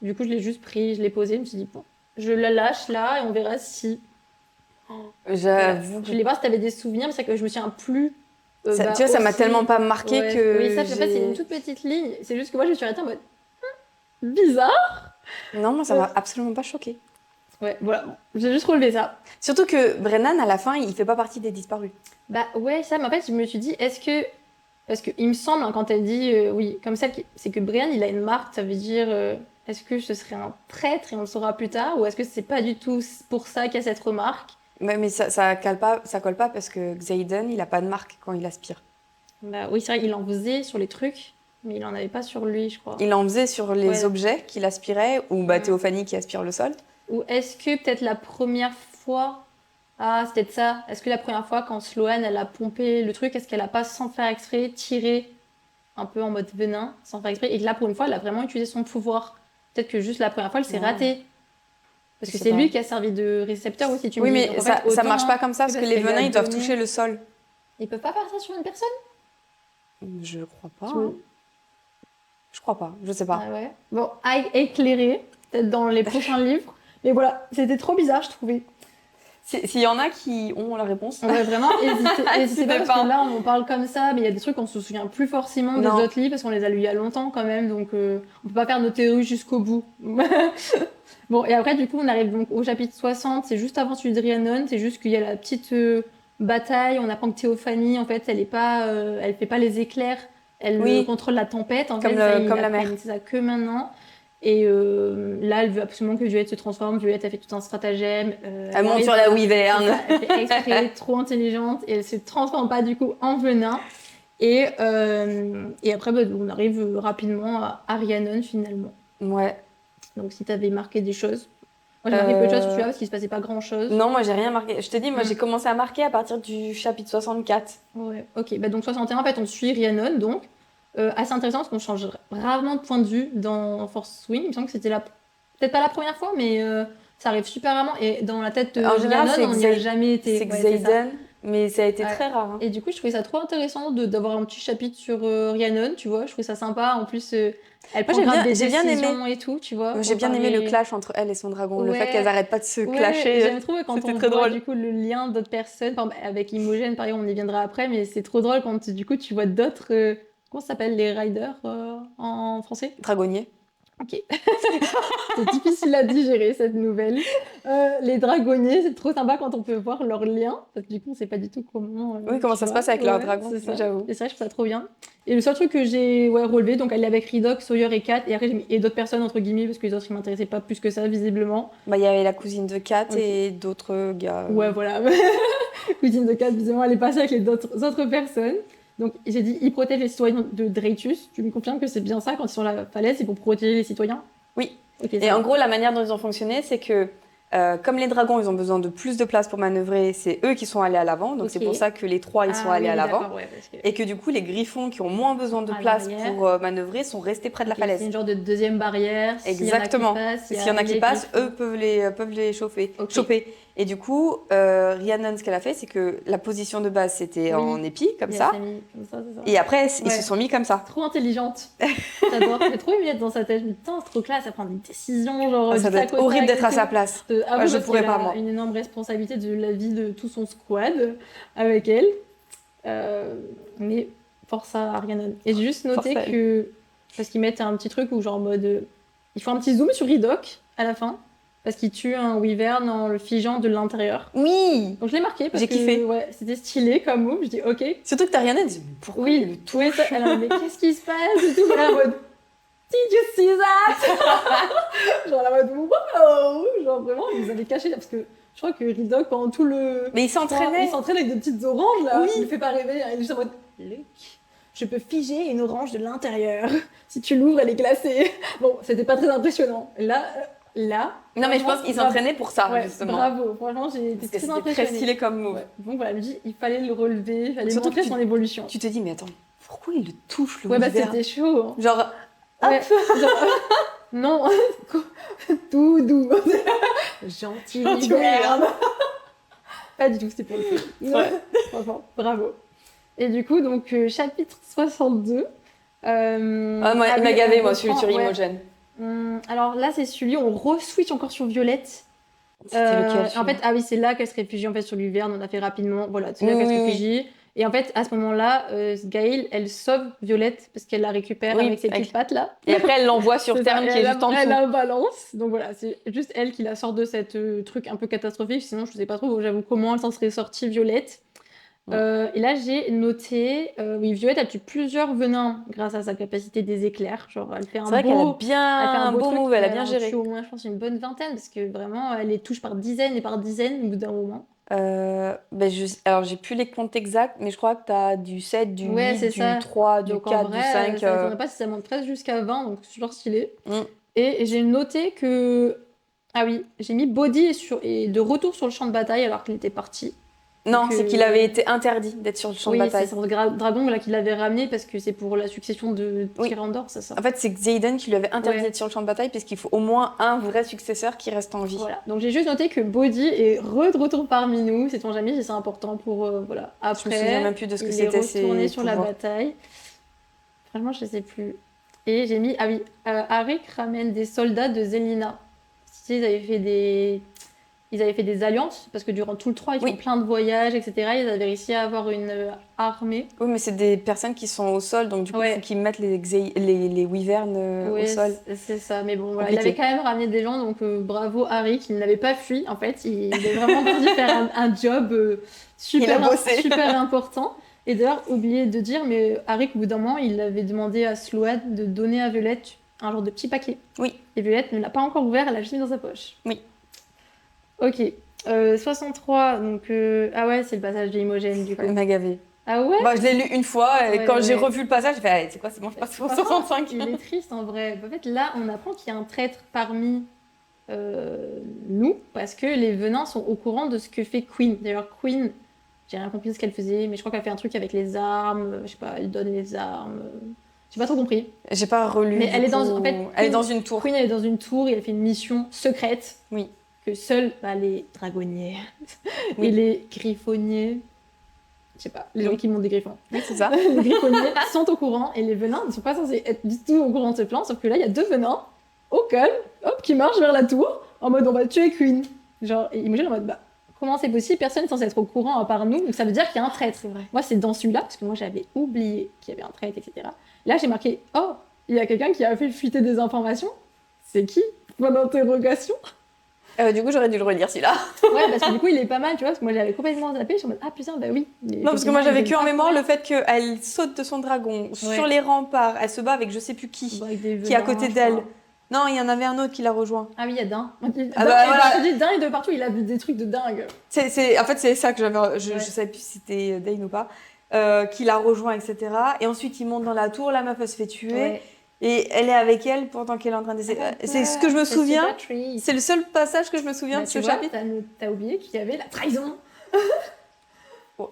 Du coup, je l'ai juste pris, je l'ai posé, je me suis dit, bon, je la lâche là et on verra si. J'avoue. Je voulais voir si t'avais des souvenirs, mais c'est que je me souviens plus. Tu vois, ça m'a tellement pas marqué que. Oui, ça, en fait, c'est une toute petite ligne. C'est juste que moi, je me suis arrêtée en mode bizarre. Non, moi, ça m'a absolument pas choqué. Ouais, voilà. J'ai juste relevé ça. Surtout que Brennan, à la fin, il fait pas partie des disparus. Bah ouais, ça, mais en fait, je me suis dit, est-ce que. Parce qu'il me semble, hein, quand elle dit, oui, comme celle qui. C'est que Brian, il a une marque, ça veut dire. Est-ce que ce serait un traître et on le saura plus tard, ou est-ce que c'est pas du tout pour ça qu'il y a cette remarque? Mais ça colle pas parce que Xaden, il a pas de marque quand il aspire. Bah oui, c'est vrai qu'il en faisait sur les trucs, mais il en avait pas sur lui, je crois. Il en faisait sur les objets qu'il aspirait, ou Théophanie qui aspire le sol. Ou est-ce que peut-être la première fois... Ah, c'est peut-être ça. Est-ce que la première fois, quand Sloane, elle a pompé le truc, est-ce qu'elle a pas, sans faire exprès, tiré un peu en mode venin, sans faire exprès, et que là, pour une fois, elle a vraiment utilisé son pouvoir? Peut-être que juste la première fois, elle s'est ratée. Parce que c'est lui qui a servi de récepteur aussi, tu me dis. Oui, mais donc, en fait, ça marche pas comme ça, parce que les venins, ils doivent toucher le sol. Ils peuvent pas faire ça sur une personne? Je crois pas. Je crois pas, je sais pas. Ah ouais. Bon, à éclairer, peut-être dans les prochains livres. Mais voilà, c'était trop bizarre, je trouvais. S'il y en a qui ont la réponse. Ouais, vraiment, n'hésitez pas, parce que là, on parle comme ça, mais il y a des trucs qu'on se souvient plus forcément des autres livres, parce qu'on les a lus il y a longtemps quand même, donc on peut pas faire nos théories jusqu'au bout. Bon, et après, du coup, on arrive donc au chapitre 60, c'est juste avant celui de Rhiannon, c'est juste qu'il y a la petite bataille, on apprend que Théophanie, en fait, elle fait pas les éclairs, elle contrôle la tempête, en comme fait, comme la mer. C'est ça que maintenant. Et là, elle veut absolument que Violette se transforme. Violette a fait tout un stratagème. Elle monte sur la wyverne. Elle fait exprès, trop intelligente. Et elle se transforme pas du coup en venin. Et après, on arrive rapidement à Rhiannon finalement. Ouais. Donc si t'avais marqué des choses. Moi, j'ai marqué peu de choses sur celui-là parce qu'il se passait pas grand-chose. Non, moi, j'ai rien marqué. Je te dis, moi, j'ai commencé à marquer à partir du chapitre 64. Ouais, ok. Bah, donc 61, en fait, on suit Rhiannon, donc. Assez intéressant parce qu'on change rarement de point de vue dans Force Wing. Il me semble que c'était peut-être pas la première fois, mais ça arrive super rarement. Et dans la tête de Rhiannon, on n'y a jamais été. C'est Xaden, mais ça a été très rare. Hein. Et du coup, je trouvais ça trop intéressant d'avoir un petit chapitre sur Rhiannon, tu vois. Je trouvais ça sympa. En plus, elle prend des décisions et tout, tu vois. J'ai bien aimé le clash entre elle et son dragon. Le fait qu'elles arrêtent pas de se clasher. J'aime trop quand on très voit drôle. Du coup le lien d'autres personnes. Enfin, avec Imogen, par exemple, on y viendra après, mais c'est trop drôle quand du coup tu vois d'autres... Comment ça s'appelle les riders en français? Dragonniers. Ok. C'est difficile à digérer cette nouvelle. Les dragonniers, c'est trop sympa quand on peut voir leurs liens. Parce que du coup, on sait pas du tout comment. Comment ça se passe avec leurs dragons, j'avoue. Et c'est vrai, je trouve ça trop bien. Et le seul truc que j'ai relevé, donc elle est avec Ridoc, Sawyer et Kat. Et après, j'ai mis d'autres personnes, entre guillemets, parce que les autres, ils m'intéressaient pas plus que ça, visiblement. Il y avait la cousine de Kat et d'autres gars. Ouais, voilà. Cousine de Kat, visiblement, elle est passée avec les autres personnes. Donc j'ai dit, ils protègent les citoyens de Dreytus. Tu me confirmes que c'est bien ça, quand ils sont à la falaise, c'est pour protéger les citoyens? Oui. Okay, et en gros, la manière dont ils ont fonctionné, c'est que comme les dragons, ils ont besoin de plus de place pour manœuvrer, c'est eux qui sont allés à l'avant. Donc c'est pour ça que les trois, ils sont allés à l'avant. Et que du coup, les griffons qui ont moins besoin de place pour manœuvrer sont restés près de la falaise. C'est une genre de deuxième barrière. Exactement. S'il y en a qui passent, eux peuvent les choper. Et du coup, Rhiannon, ce qu'elle a fait, c'est que la position de base, c'était en épi, comme ça. Comme ça, c'est ça. Et après, ils se sont mis comme ça. Trop intelligente. J'adore. J'ai trop aimé être dans sa tête. Je me dis, putain, c'est trop classe, elle prend des décisions. Genre, ça doit être horrible d'être à sa place. Ouais, je pourrais pas, moi. Une énorme responsabilité de la vie de tout son squad avec elle. Mais force à Rhiannon. Et j'ai juste noté que. Parce qu'ils mettent un petit truc où, genre, en mode. Ils font un petit zoom sur Ridoc à la fin. Parce qu'il tue un wyvern en le figeant de l'intérieur. Oui. Donc je l'ai marqué parce j'ai kiffé. Ouais, c'était stylé comme move. Je dis ok. Surtout que t'as Rhiannon, elle dit mais pourquoi il le touche elle a dit mais qu'est-ce qui se passe et tout. Elle est en mode Did you see that? Genre en mode wow. Genre vraiment ils avaient caché parce que je crois que Ridoc pendant tout le. Mais il s'entraînait. Il s'entraîne avec des petites oranges là. Oui. Il ne fait pas rêver. Il est juste en mode Luke, je peux figer une orange de l'intérieur. Si tu l'ouvres, elle est glacée. Bon, c'était pas très impressionnant. Là. Non, mais je pense qu'ils s'entraînaient pour ça, justement. Bravo, franchement, j'ai été très impressionnée. Très stylé comme move. Ouais. Donc voilà, je me dis, il fallait le relever, il fallait montrer son évolution. Tu te dis, mais attends, pourquoi il le touche, le wyvern ? Bah c'était chaud. Hein. Genre, non, tout doux. Gentil wyvern. Pas du tout, c'était pour le feu. Ouais. Franchement, bravo. Et du coup, donc, chapitre 62. Il m'a gavé, moi, celui sur Imogen. Alors là, c'est celui où on re-switch encore sur Violette. C'était lequel, en fait, c'est là qu'elle se réfugie en fait, sur l'Hiverne. On a fait rapidement. Voilà, c'est là qu'elle se réfugie. Et en fait, à ce moment-là, Gaëlle, elle sauve Violette parce qu'elle la récupère avec ses petites pattes là. Et après, elle l'envoie sur Terre qui est juste en dessous. Elle la balance. Donc voilà, c'est juste elle qui la sort de cette truc un peu catastrophique. Sinon, je ne sais pas trop, j'avoue, comment elle s'en serait sortie, Violette. Et là, j'ai noté, Violette, elle tue plusieurs venins grâce à sa capacité des éclairs. Genre, elle fait un beau move, elle a bien géré. Elle au moins, je pense, une bonne vingtaine parce que vraiment, elle les touche par dizaines et par dizaines au bout d'un moment. Alors, j'ai plus les comptes exacts, mais je crois que tu as du 7, du 8, du 3, du 4, du 5. Ça ne m'étonnerait pas si ça monte presque jusqu'à 20, donc c'est super stylé. Et j'ai noté que. Ah oui, j'ai mis Body et de retour sur le champ de bataille alors qu'il était parti. Non, c'est qu'il avait été interdit d'être sur le champ de bataille. Oui, c'est son dragon là, qui l'avait ramené parce que c'est pour la succession de Tyrandor, c'est ça. En fait, c'est Xaden qui lui avait interdit d'être sur le champ de bataille parce qu'il faut au moins un vrai successeur qui reste en vie. Voilà, donc j'ai juste noté que Body est de retour parmi nous, sait-on jamais si c'est important pour... voilà. Après, je me souviens même plus de ce que c'était. Il est retourné sur la bataille. Franchement, je sais plus. Et j'ai mis... Arik ramène des soldats de Zelina. Ils avaient fait des alliances, parce que durant tout le 3, ils font plein de voyages, etc. Ils avaient réussi à avoir une armée. Oui, mais c'est des personnes qui sont au sol, donc du coup, il faut qu'ils mettent les wyverns au sol. C'est ça, mais bon, voilà. Il avait quand même ramené des gens, donc bravo Harry, qui n'avait pas fui, en fait. Il est vraiment parti faire un job super important. Et d'ailleurs, oublié de dire, mais Harry, au bout d'un moment, il avait demandé à Sloane de donner à Violette un genre de petit paquet. Oui. Et Violette ne l'a pas encore ouvert, elle l'a juste mis dans sa poche. Oui. Ok, 63, donc... Ah ouais, c'est le passage d'Imogen, du coup. Elle m'a gavé. Ah ouais? Je l'ai lu une fois, et quand j'ai revu le passage, j'ai fait, allez, c'est quoi, c'est bon, je passe pour 65. Il est triste, en vrai. En fait, là, on apprend qu'il y a un traître parmi nous, parce que les venins sont au courant de ce que fait Queen. D'ailleurs, Queen, j'ai rien compris de ce qu'elle faisait, mais je crois qu'elle fait un truc avec les armes, je sais pas, elle donne les armes... J'ai pas trop compris. J'ai pas relu. Mais elle est dans une tour. Queen, elle est dans une tour et elle fait une mission secrète. Oui. Que seuls les dragonniers et les griffonniers, je sais pas, les gens qui montent des griffons. Oui, c'est ça. Les griffonniers sont au courant et les venins ne sont pas censés être du tout au courant de ce plan, sauf que là, il y a 2 venins, au calme, qui marchent vers la tour, en mode on va tuer Queen. Genre, et Imogen en mode comment c'est possible, personne n'est censé être au courant à part nous, donc ça veut dire qu'il y a un traître. C'est vrai. Moi, c'est dans celui-là, parce que moi, j'avais oublié qu'il y avait un traître, etc. Là, j'ai marqué, il y a quelqu'un qui a fait fuiter des informations. C'est qui? Point d'interrogation. Du coup, j'aurais dû le relire, celui-là. Ouais, parce que du coup, il est pas mal, tu vois, parce que moi, j'avais complètement zappé, je suis en mode, ah putain, bah oui. Non, parce que moi, j'avais que en mémoire le fait qu'elle saute de son dragon sur les remparts, elle se bat avec je sais plus qui est à côté d'elle. Non, il y en avait un autre qui l'a rejoint. Ah oui, il y a Dain. Dain est de partout, il a vu des trucs de dingue. En fait, c'est ça que j'avais, je savais plus si c'était Dane ou pas, qui l'a rejoint, etc. Et ensuite, il monte dans la tour, la meuf, elle se fait tuer. Ouais. Et elle est avec elle pendant qu'elle est en train d'essayer. C'est ce que je me souviens. C'est le seul passage que je me souviens de ce chapitre. T'as oublié qu'il y avait la trahison.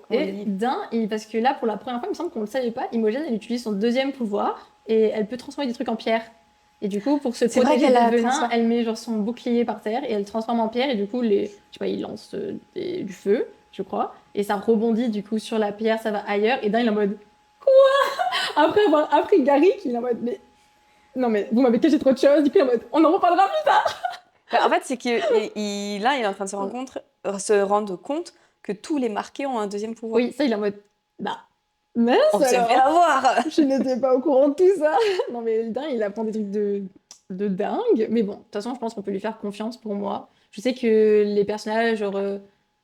Et Dain, parce que là, pour la première fois, il me semble qu'on le savait pas, Imogen, elle utilise son 2e pouvoir et elle peut transformer des trucs en pierre. Et du coup, pour se C'est vrai protéger qu'elle a du venin, transformé. elle met genre son bouclier par terre et elle le transforme en pierre. Et du coup, je sais pas, il lance du feu, je crois. Et ça rebondit du coup sur la pierre, ça va ailleurs. Et Dan, il est en mode quoi? Après avoir appris Garrick, il est en mode mais non, mais vous m'avez caché trop de choses. Du coup, il est en mode on en reparlera plus tard. En fait, c'est qu'il là, il est en train de se rendre compte que tous les marqués ont un deuxième pouvoir. Oui, ça, il est en mode bah mince On s'est alors. fait avoir. Je n'étais pas au courant de tout ça. Non, mais le dingue, il apprend des trucs de dingue. Mais bon, de toute façon, je pense qu'on peut lui faire confiance pour moi. Je sais que les personnages, genre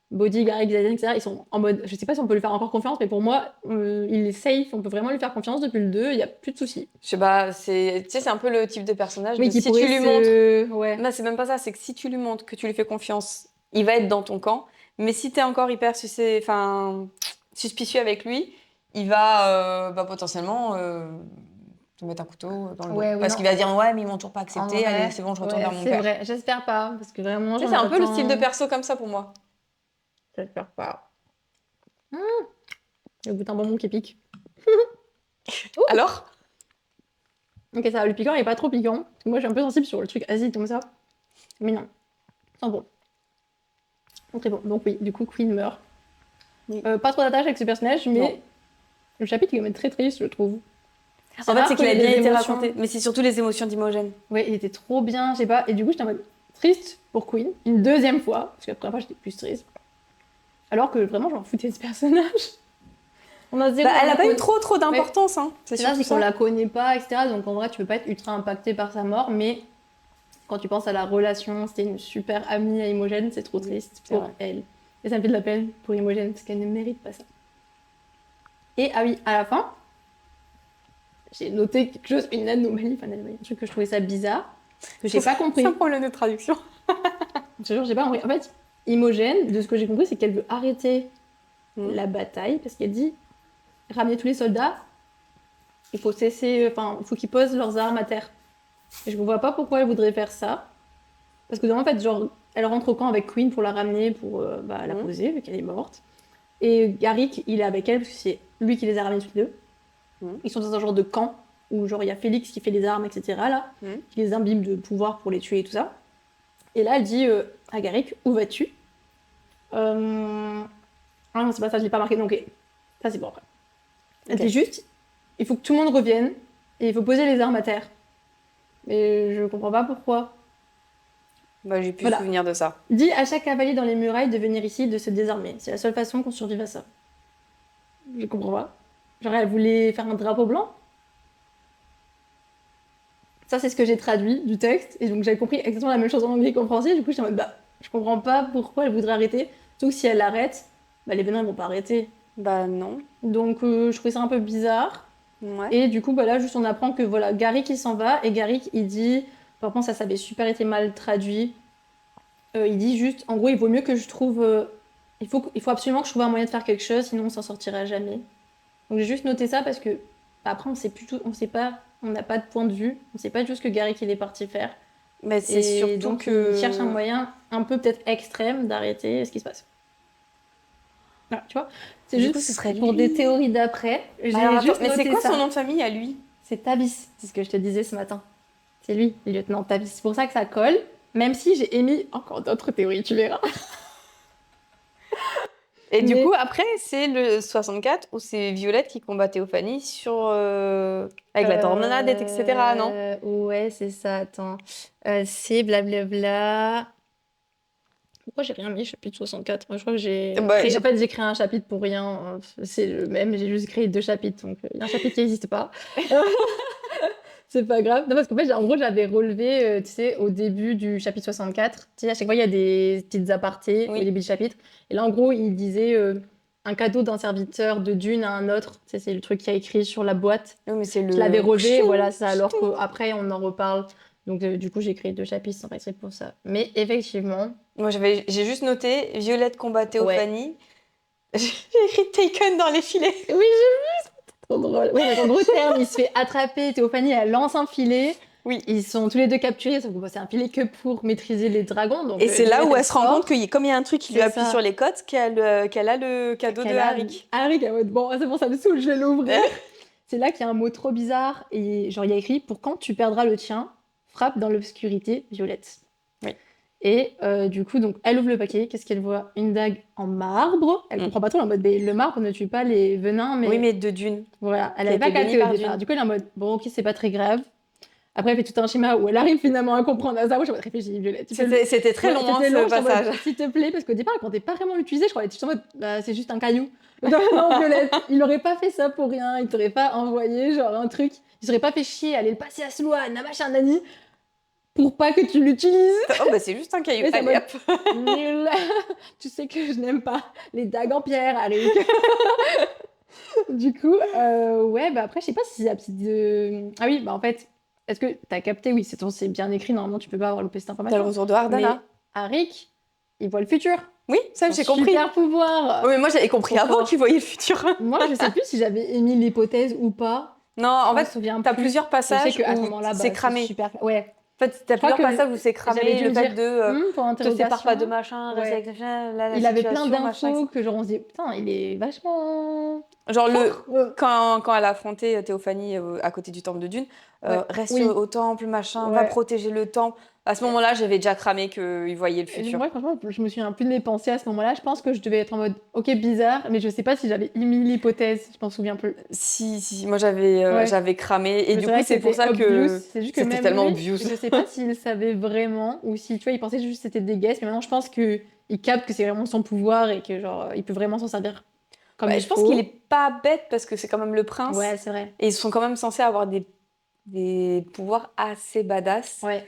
Body, Garrick, Xaden, etc., ils sont en mode. Je sais pas si on peut lui faire encore confiance, mais pour moi, il est safe. On peut vraiment lui faire confiance depuis le 2. Il n'y a plus de soucis. Je sais pas, tu sais, c'est un peu le type de personnage. Oui, de qui si pourrait tu lui montres. Ouais. Non, c'est même pas ça, c'est que si tu lui montres que tu lui fais confiance, il va être dans ton camp. Mais si t'es encore hyper suspicieux avec lui, il va potentiellement te mettre un couteau dans le dos. Ouais, oui, Parce non. qu'il va dire ouais, mais ils m'ont toujours pas En accepté, vrai, allez, c'est bon, je retourne ouais, vers mon c'est père. vrai. J'espère pas. Parce que vraiment, Tu sais, j'en c'est un peu le attends- style de perso comme ça pour moi. J'espère pas. Le goût d'un bonbon qui pique. Alors? Ok, ça va, le piquant il est pas trop piquant. Parce que moi, je suis un peu sensible sur le truc acide comme ça. Mais non, c'est bon. Donc, très bon. Donc oui, du coup, Queen meurt. Oui. Pas trop d'attache avec ce personnage, mais Non. le chapitre il est très triste, je trouve. En fait, c'est qu'il a bien été émotions... raconté. Mais c'est surtout les émotions d'Imogen. Ouais, il était trop bien, je sais pas. Et du coup, j'étais en mode triste pour Queen, une deuxième fois, parce que la première fois, j'étais plus triste. Alors que vraiment, j'en foutais de ce personnage. On a zéro. Elle a pas eu trop d'importance, hein. C'est là, surtout c'est qu'on ça. la connaît pas, etc. Donc en vrai, tu peux pas être ultra impacté par sa mort, mais quand tu penses à la relation, c'était une super amie à Imogen, c'est trop triste c'est pour vrai. elle. Et ça me fait de la peine pour Imogen, parce qu'elle ne mérite pas ça. Et ah oui, à la fin, j'ai noté quelque chose, une anomalie, un truc que je trouvais ça bizarre, que j'ai pas compris. C'est un problème de traduction. Je te jure, j'ai pas compris. En fait, Imogen, de ce que j'ai compris, c'est qu'elle veut arrêter Mm. la bataille, parce qu'elle dit ramener tous les soldats, il faut cesser, enfin, il faut qu'ils posent leurs armes à terre. Et je ne vois pas pourquoi elle voudrait faire ça. Parce que en fait, genre, elle rentre au camp avec Queen pour la ramener, pour la poser, vu qu'elle est morte. Et Garrick, il est avec elle, parce que c'est lui qui les a ramenés tous les deux. Ils sont dans un genre de camp, où genre il y a Félix qui fait les armes, etc. là, qui les imbibe de pouvoir pour les tuer et tout ça. Et là, elle dit à Garrick, où vas-tu? Ah non, c'est pas ça, je l'ai pas marqué, donc ok. Ça c'est bon après. Elle dit juste, il faut que tout le monde revienne, et il faut poser les armes à terre. Mais je comprends pas pourquoi. Bah, j'ai plus souvenir de ça. Dis à chaque cavalier dans les murailles de venir ici, de se désarmer. C'est la seule façon qu'on survive à ça. Je comprends pas. Genre, elle voulait faire un drapeau blanc? Ça, c'est ce que j'ai traduit du texte. Et donc, j'avais compris exactement la même chose en anglais qu'en français. Du coup, j'étais en mode, bah, je comprends pas pourquoi elle voudrait arrêter. Surtout que si elle l'arrête, bah, les venins, ils vont pas arrêter. Bah, non. Donc, je trouvais ça un peu bizarre. Ouais. Et du coup, bah là, juste on apprend que voilà, Garrick il s'en va et Garrick il dit, par contre, ça avait super été mal traduit. Il dit juste, en gros, il vaut mieux que je trouve, il faut absolument que je trouve un moyen de faire quelque chose, sinon on s'en sortira jamais. Donc j'ai juste noté ça parce que après on sait plus tout, on sait pas, on n'a pas de point de vue, on sait pas juste ce que Garrick il est parti faire. Mais c'est Et surtout donc que il cherche un moyen un peu peut-être extrême d'arrêter ce qui se passe. Voilà, tu vois. C'est juste coup, ce serait pour lui. des théories d'après. J'ai Alors, juste mais c'est noté quoi ça. son nom de famille à lui? C'est Tabis, c'est ce que je te disais ce matin. C'est lui, le lieutenant Tabis. C'est pour ça que ça colle, même si j'ai émis encore d'autres théories, tu verras. Et du coup, après, c'est le 64 où c'est Violette qui combat Théophanie avec la tornade, etc., non? Ouais, c'est ça, attends. C'est blablabla. Pourquoi j'ai rien mis, chapitre 64? Je crois que j'ai créé... En fait, j'ai créé un chapitre pour rien. C'est le même, j'ai juste créé 2 chapitres, donc il y a un chapitre qui n'existe pas. C'est pas grave. Non, parce qu'en fait, en gros, j'avais relevé, tu sais, au début du chapitre 64, tu sais, à chaque fois, il y a des petites apartés au début du chapitre. Et là, en gros, il disait un cadeau d'un serviteur de Dune à un autre. Tu sais, c'est le truc qu'il y a écrit sur la boîte. Oui, mais c'est le... Je l'avais relevé, voilà, ça, alors qu'après, on en reparle. Donc, du coup, j'ai créé 2 chapitres sans exprès pour ça. Mais effectivement... Moi, j'ai juste noté Violette combat Théophanie. Ouais. J'ai écrit Taken dans les filets. Oui, j'ai vu, c'est trop drôle. Oui, en gros terme, il se fait attraper, Théophanie, elle lance un filet. Oui. Ils sont tous les deux capturés, sauf que c'est un filet que pour maîtriser les dragons. Donc, et c'est là où elle se rend compte que comme il y a un truc qui lui appuie sur les côtes, qu'elle a le cadeau de Harrick. Harrick, elle va être bon, c'est bon, ça me saoule, je vais l'ouvrir. C'est là qu'il y a un mot trop bizarre, et genre il y a écrit « Pour quand tu perdras le tien ?» frappe dans l'obscurité violette. Oui. Et du coup, donc, elle ouvre le paquet. Qu'est-ce qu'elle voit? Une dague en marbre. Elle comprend pas trop, elle est en mode, mais le marbre ne tue pas les venins, mais... Oui, mais de Dune. Voilà, elle Qui a avait pas été bénie capté au par départ. Dune. Du coup, elle est en mode, bon, ok, c'est pas très grave. Après, elle fait tout un schéma où elle arrive finalement à comprendre Asa. Moi, je réfléchis, Violette. C'était très long, c'était long, ce passage. Mode, s'il te plaît, parce qu'au départ, elle comptait pas vraiment l'utiliser. Je croyais, j'étais en mode, bah, c'est juste un caillou. Non, Violette, il aurait pas fait ça pour rien. Il t'aurait pas envoyé, genre, un truc. Il serait pas fait chier, aller le passer à Sloane, machin, nani, pour pas que tu l'utilises. Oh, bah, c'est juste un caillou. Mais Allez, hop. Nul. Tu sais que je n'aime pas les dagues en pierre, Arik. Du coup, ouais, bah après, je sais pas si c'est la petite de... Ah oui, bah en fait, est-ce que t'as capté? Oui, c'est bien écrit, normalement, tu peux pas avoir loupé cette T'as information. le retour de Ardana. Mais Arik, il voit le futur. Oui, ça, j'ai compris. Super pouvoir. Oui, mais moi, j'avais compris avant qu'il voyait le futur. Moi, je sais plus si j'avais émis l'hypothèse ou pas. Non, en fait, t'as plusieurs passages je sais qu'à ce où moment-là, c'est cramé. Super... Ouais. En fait, t'as plusieurs passages où c'est cramé, le fait de te sépare pas de machin, reste avec la il avait plein d'infos machin, que genre on se dit putain, il est vachement... Genre quand elle a affronté Théophanie à côté du temple de Dune, reste au temple, machin, va protéger le temple. À ce moment-là, j'avais déjà cramé qu'il voyait le futur. Moi, franchement, je me souviens plus de mes pensées à ce moment-là. Je pense que je devais être en mode ok, bizarre, mais je sais pas si j'avais émis l'hypothèse, je m'en souviens plus. Si, moi j'avais cramé et du coup c'est pour ça que c'était tellement obvious. Je sais pas s'il savait vraiment ou si tu vois, il pensait juste que c'était des guesses, mais maintenant je pense que il capte que c'est vraiment son pouvoir et que genre il peut vraiment s'en servir. Je pense qu'il est pas bête parce que c'est quand même le prince. Ouais, c'est vrai. Et ils sont quand même censés avoir des pouvoirs assez badass. Ouais.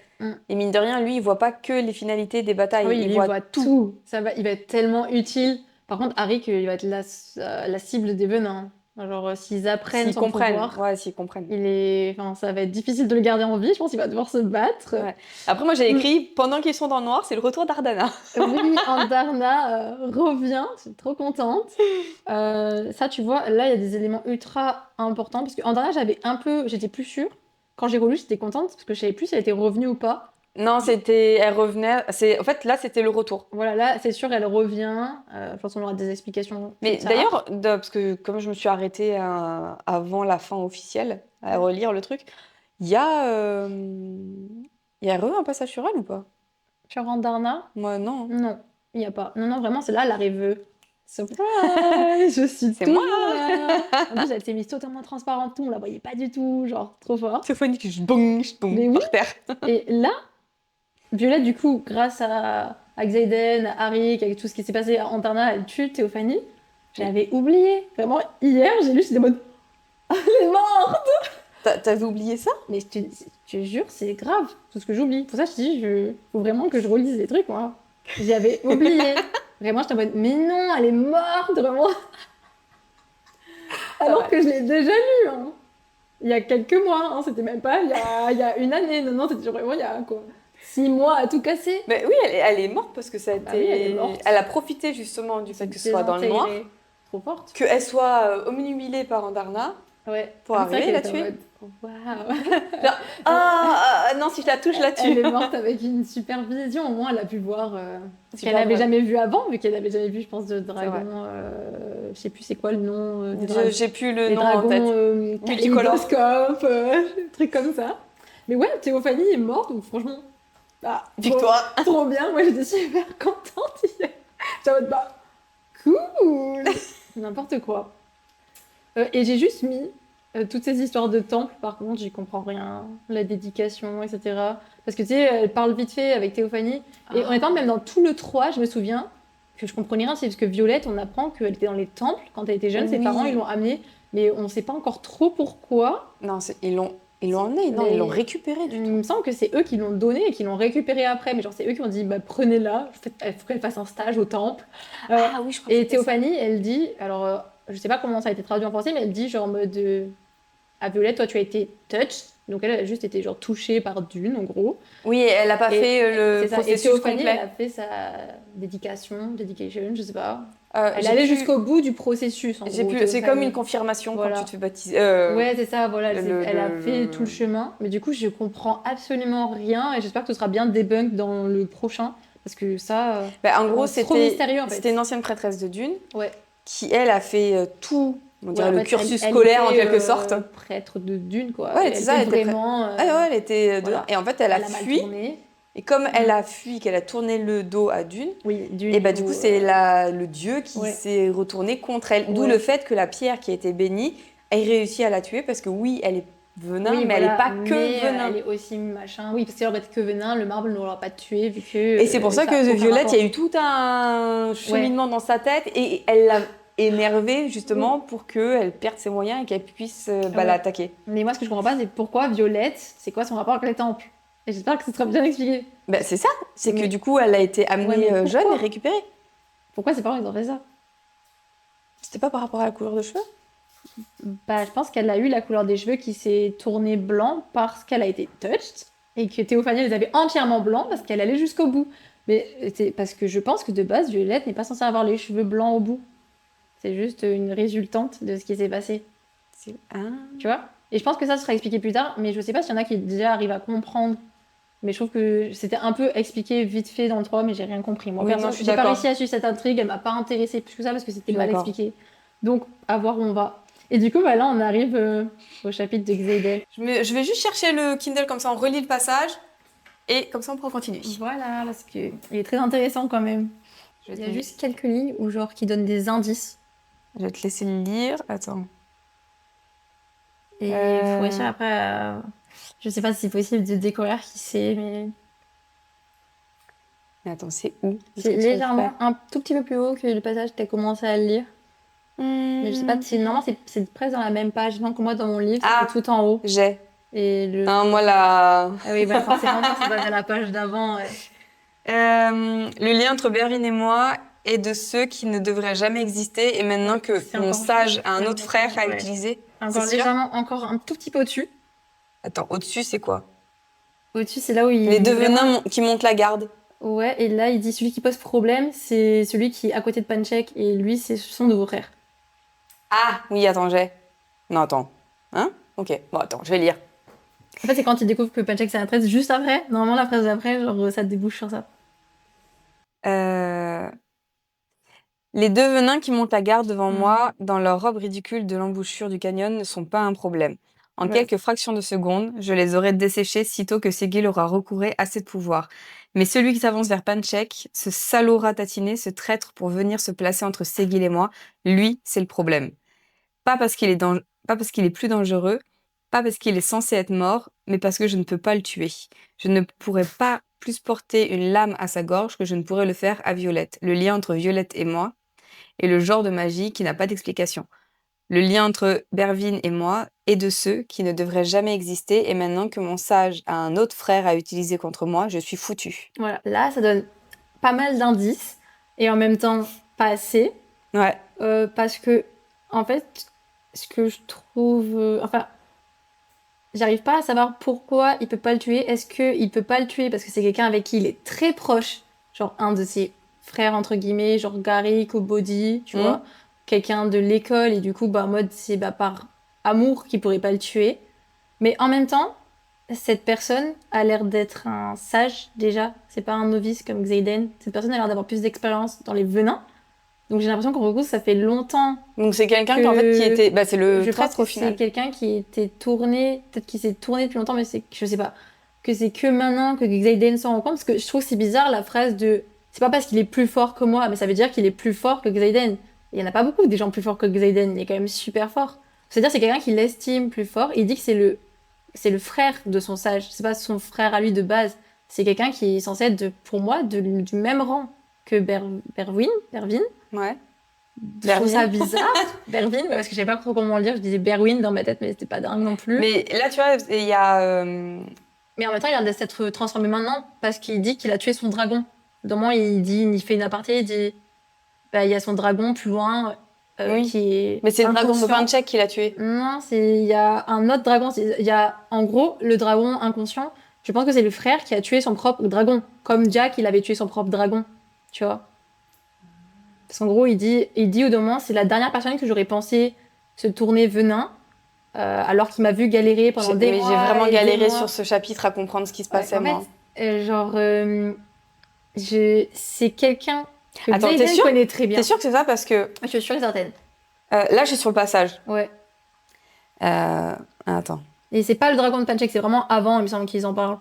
Et mine de rien, lui, il voit pas que les finalités des batailles. Oui, il voit tout. Il va être tellement utile. Par contre, Harry, il va être la cible des venins. Genre, s'ils apprennent son pouvoir... Ouais, s'ils comprennent. Ça va être difficile de le garder en vie. Je pense qu'il va devoir se battre. Ouais. Après, moi, j'ai écrit, pendant qu'ils sont dans le noir, c'est le retour d'Ardana. Oui, Andarna revient. Je suis trop contente. Ça, tu vois, là, il y a des éléments ultra importants. Parce que Andarna, j'étais plus sûre. Quand j'ai relu, j'étais contente. Parce que je savais plus si elle était revenue ou pas. Non, elle revenait. En fait, là, c'était le retour. Voilà, là, c'est sûr, elle revient. Je pense qu'on aura des explications. Mais d'ailleurs, parce que comme je me suis arrêtée avant la fin officielle, à relire le truc, il y a un passage sur elle ou pas? Sur Andarna? Moi, non. Non, il n'y a pas. Non, vraiment, c'est là, elle arrive. Surprise! Je suis c'est moi là. En plus, elle s'est mise totalement transparente, on la voyait pas du tout, genre trop fort. Stéphanie qui je bong par terre. Et là, Violette, du coup, grâce à Xaden, à Arik, avec tout ce qui s'est passé à Andarna, elle tue Théophanie. J'avais oublié. Vraiment, hier, j'ai lu, j'étais en mode elle est morte! T'avais oublié ça? Mais je te jure, c'est grave, tout ce que j'oublie. Pour ça, je te dis, faut vraiment que je relise les trucs, moi. J'avais oublié. Vraiment, j'étais en mode, mais non, elle est morte, vraiment. Alors que je l'ai déjà lu, hein. Il y a quelques mois, hein. C'était même pas il y a une année. Non, c'était vraiment il y a quoi, 6 mois à tout casser. Mais oui, elle est morte parce que ça a été... elle est morte. Elle a profité justement du fait que ce soit dans le noir. Trop forte. Qu'elle soit omnibulée par Andarna. Ouais. Pour arriver la tuer. Waouh. Non, si je la touche, je la tue. Elle est morte avec une super vision. Au moins, elle a pu voir ce qu'elle n'avait jamais vu avant, vu qu'elle n'avait jamais vu, je pense, de dragon. Je sais plus c'est quoi le nom des dragons. J'ai plus le nom dragons, en tête. Kaléidoscope, trucs comme ça. Mais ouais, Théophanie est morte, donc franchement. Victoire. Trop bien. Moi, j'étais super contente hier. J'étais en mode, cool. N'importe quoi. Et j'ai juste mis toutes ces histoires de temple, par contre, j'y comprends rien. La dédication, etc. Parce que tu sais, elle parle vite fait avec Théophanie. Et honnêtement, même dans tout le 3, je me souviens que je comprenais rien. C'est parce que Violette, on apprend qu'elle était dans les temples quand elle était jeune. Ses parents, ils l'ont amenée. Mais on ne sait pas encore trop pourquoi. Non, ils l'ont emmenée. Non, ils l'ont récupérée. Il me semble que c'est eux qui l'ont donnée et qui l'ont récupérée après. Mais genre, c'est eux qui ont dit, prenez-la. Il faut qu'elle fasse un stage au temple. Oui, je crois que et Théophanie, elle dit... Alors, je sais pas comment ça a été traduit en français, mais elle dit genre en mode à Violette, toi tu as été touched, donc elle a juste été genre touchée par Dune en gros. Oui, elle a pas fait le processus complet. Elle a fait sa dedication, je sais pas. Elle allait jusqu'au bout du processus. C'est comme une confirmation quand tu te fais baptiser. Ouais, c'est ça, voilà. Elle a fait tout le chemin, mais du coup je comprends absolument rien et j'espère que ce sera bien debunk dans le prochain parce que ça. En gros, trop mystérieux en fait. C'était une ancienne prêtresse de Dune. Ouais. Qui, elle, a fait tout on dirait le cursus scolaire en quelque sorte. Prêtre de Dune, quoi. Ouais, c'est ça, elle était vraiment. elle était dedans. Et en fait, elle a fui. Et comme elle a fui, qu'elle a tourné le dos à Dune, Dune et du coup, c'est le dieu qui s'est retourné contre elle. D'où le fait que la pierre qui a été bénie ait réussi à la tuer, parce que oui, elle est venin, mais elle n'est pas que venin. Elle est aussi machin. Oui, parce que si elle aurait été que venin, le marbre ne l'aurait pas tuée, vu que... Et c'est pour ça que Violette, il y a eu tout un cheminement dans sa tête, et elle l'a énervée, justement, pour qu'elle perde ses moyens et qu'elle puisse l'attaquer. Mais moi, ce que je comprends pas, c'est pourquoi Violette, c'est quoi son rapport avec les temples? Et j'espère que ce sera bien expliqué. C'est ça, c'est que du coup, elle a été amenée jeune et récupérée. Pourquoi ses parents, ils ont fait ça? C'était pas par rapport à la couleur de cheveux? Je pense qu'elle a eu la couleur des cheveux qui s'est tournée blanc parce qu'elle a été touched et que Théophanie les avait entièrement blancs parce qu'elle allait jusqu'au bout. Mais c'est parce que je pense que de base, Violette n'est pas censée avoir les cheveux blancs au bout. C'est juste une résultante de ce qui s'est passé. Tu vois? Et je pense que ça sera expliqué plus tard, mais je sais pas s'il y en a qui déjà arrivent à comprendre. Mais je trouve que c'était un peu expliqué vite fait dans le 3, mais j'ai rien compris. Moi, personnellement, j'ai pas réussi à suivre cette intrigue, elle m'a pas intéressée plus que ça parce que c'était mal expliqué. Donc, à voir où on va. Et du coup, là, on arrive au chapitre de Xaden. Je vais juste chercher le Kindle, comme ça on relit le passage, et comme ça on pourra continuer. Voilà, parce qu'il est très intéressant quand même. Il y a juste quelques lignes qui donnent des indices. Je vais te laisser le lire. Attends. Et il faut réussir après je sais pas si c'est possible de découvrir qui c'est, mais... Mais attends, c'est où? C'est légèrement un tout petit peu plus haut que le passage que tu as commencé à le lire. Mais je sais pas si normalement c'est presque dans la même page. Non, que moi dans mon livre, c'est tout en haut. J'ai. Et moi là. Ah oui, forcément, c'est pas à la page d'avant. Le lien entre Bervin et moi est de ceux qui ne devraient jamais exister, et maintenant que mon sage a un autre frère à utiliser. Encore légèrement, encore un tout petit peu au-dessus. Attends, au-dessus c'est quoi? Au-dessus, c'est là où il... Les deux venins qui montent la garde. Ouais, et là il dit celui qui pose problème, c'est celui qui est à côté de Panchek, et lui c'est son nouveau frère. Ah, oui, attends, j'ai. Non, attends. Hein? Ok, bon, attends, je vais lire. En fait, c'est quand il découvre que Panchek c'est la presse juste après. Normalement, la presse d'après, ça débouche sur ça. Les deux venins qui montent la garde devant moi, dans leur robe ridicule de l'embouchure du canyon, ne sont pas un problème. En quelques fractions de secondes, je les aurais desséchés sitôt que Seguil aura recouré à assez de pouvoir. Mais celui qui s'avance vers Panchek, ce salaud ratatiné, ce traître pour venir se placer entre Seguil et moi, lui, c'est le problème. Pas parce qu'il est plus dangereux, pas parce qu'il est censé être mort, mais parce que je ne peux pas le tuer. Je ne pourrais pas plus porter une lame à sa gorge que je ne pourrais le faire à Violette. Le lien entre Violette et moi est le genre de magie qui n'a pas d'explication. Le lien entre Bervin et moi est de ceux qui ne devraient jamais exister, et maintenant que mon sage a un autre frère à utiliser contre moi, je suis foutue. Voilà, là ça donne pas mal d'indices, et en même temps pas assez. Ouais. Parce que, en fait, ce que je trouve... j'arrive pas à savoir pourquoi il peut pas le tuer. Est-ce qu'il peut pas le tuer parce que c'est quelqu'un avec qui il est très proche, genre un de ses frères entre guillemets, genre Garrick ou Bodhi, tu vois, quelqu'un de l'école, et du coup en mode c'est par amour qu'il pourrait pas le tuer. Mais en même temps, cette personne a l'air d'être un sage déjà, c'est pas un novice comme Xaden. Cette personne a l'air d'avoir plus d'expérience dans les venins. Donc j'ai l'impression qu'en gros ça fait longtemps. Donc c'est quelqu'un qui était, c'est le traître au final. C'est quelqu'un qui était tourné, peut-être qu'il s'est tourné depuis longtemps, mais je sais pas, que c'est que maintenant que Xaden s'en rend compte, parce que je trouve que c'est bizarre la phrase de c'est pas parce qu'il est plus fort que moi, mais ça veut dire qu'il est plus fort que Xaden. Il y en a pas beaucoup des gens plus forts que Xaden, il est quand même super fort. C'est-à-dire c'est quelqu'un qui l'estime plus fort, il dit que c'est le frère de son sage, c'est pas son frère à lui de base, c'est quelqu'un qui est censé être pour moi du même rang que Bervin. Ouais. Je trouve ça bizarre. Bervin, parce que je savais pas trop comment le dire. Je disais Berwin dans ma tête, mais c'était pas dingue non plus. Mais là, tu vois, il y a... Mais en même temps, il a l'air de s'être transformé maintenant parce qu'il dit qu'il a tué son dragon. Dans le moment, il fait une aparté, il dit il y a son dragon plus loin qui est... Mais c'est le dragon de Panchek qui l'a tué. Non, il y a un autre dragon. Il y a, en gros, le dragon inconscient. Je pense que c'est le frère qui a tué son propre dragon. Comme Jack, il avait tué son propre dragon. Tu vois? Parce qu'en gros, il dit au moment, c'est la dernière personne que j'aurais pensé se tourner venin, alors qu'il m'a vu galérer pendant des mois. J'ai vraiment galéré sur ce chapitre à comprendre ce qui se passait, moi. C'est quelqu'un que Xaden connaît très bien. T'es sûre que c'est ça parce que... Je suis sûre et certaine. Là, je suis sur le passage. Ouais. Attends. Et c'est pas le dragon de Panchek, c'est vraiment avant, il me semble qu'ils en parlent.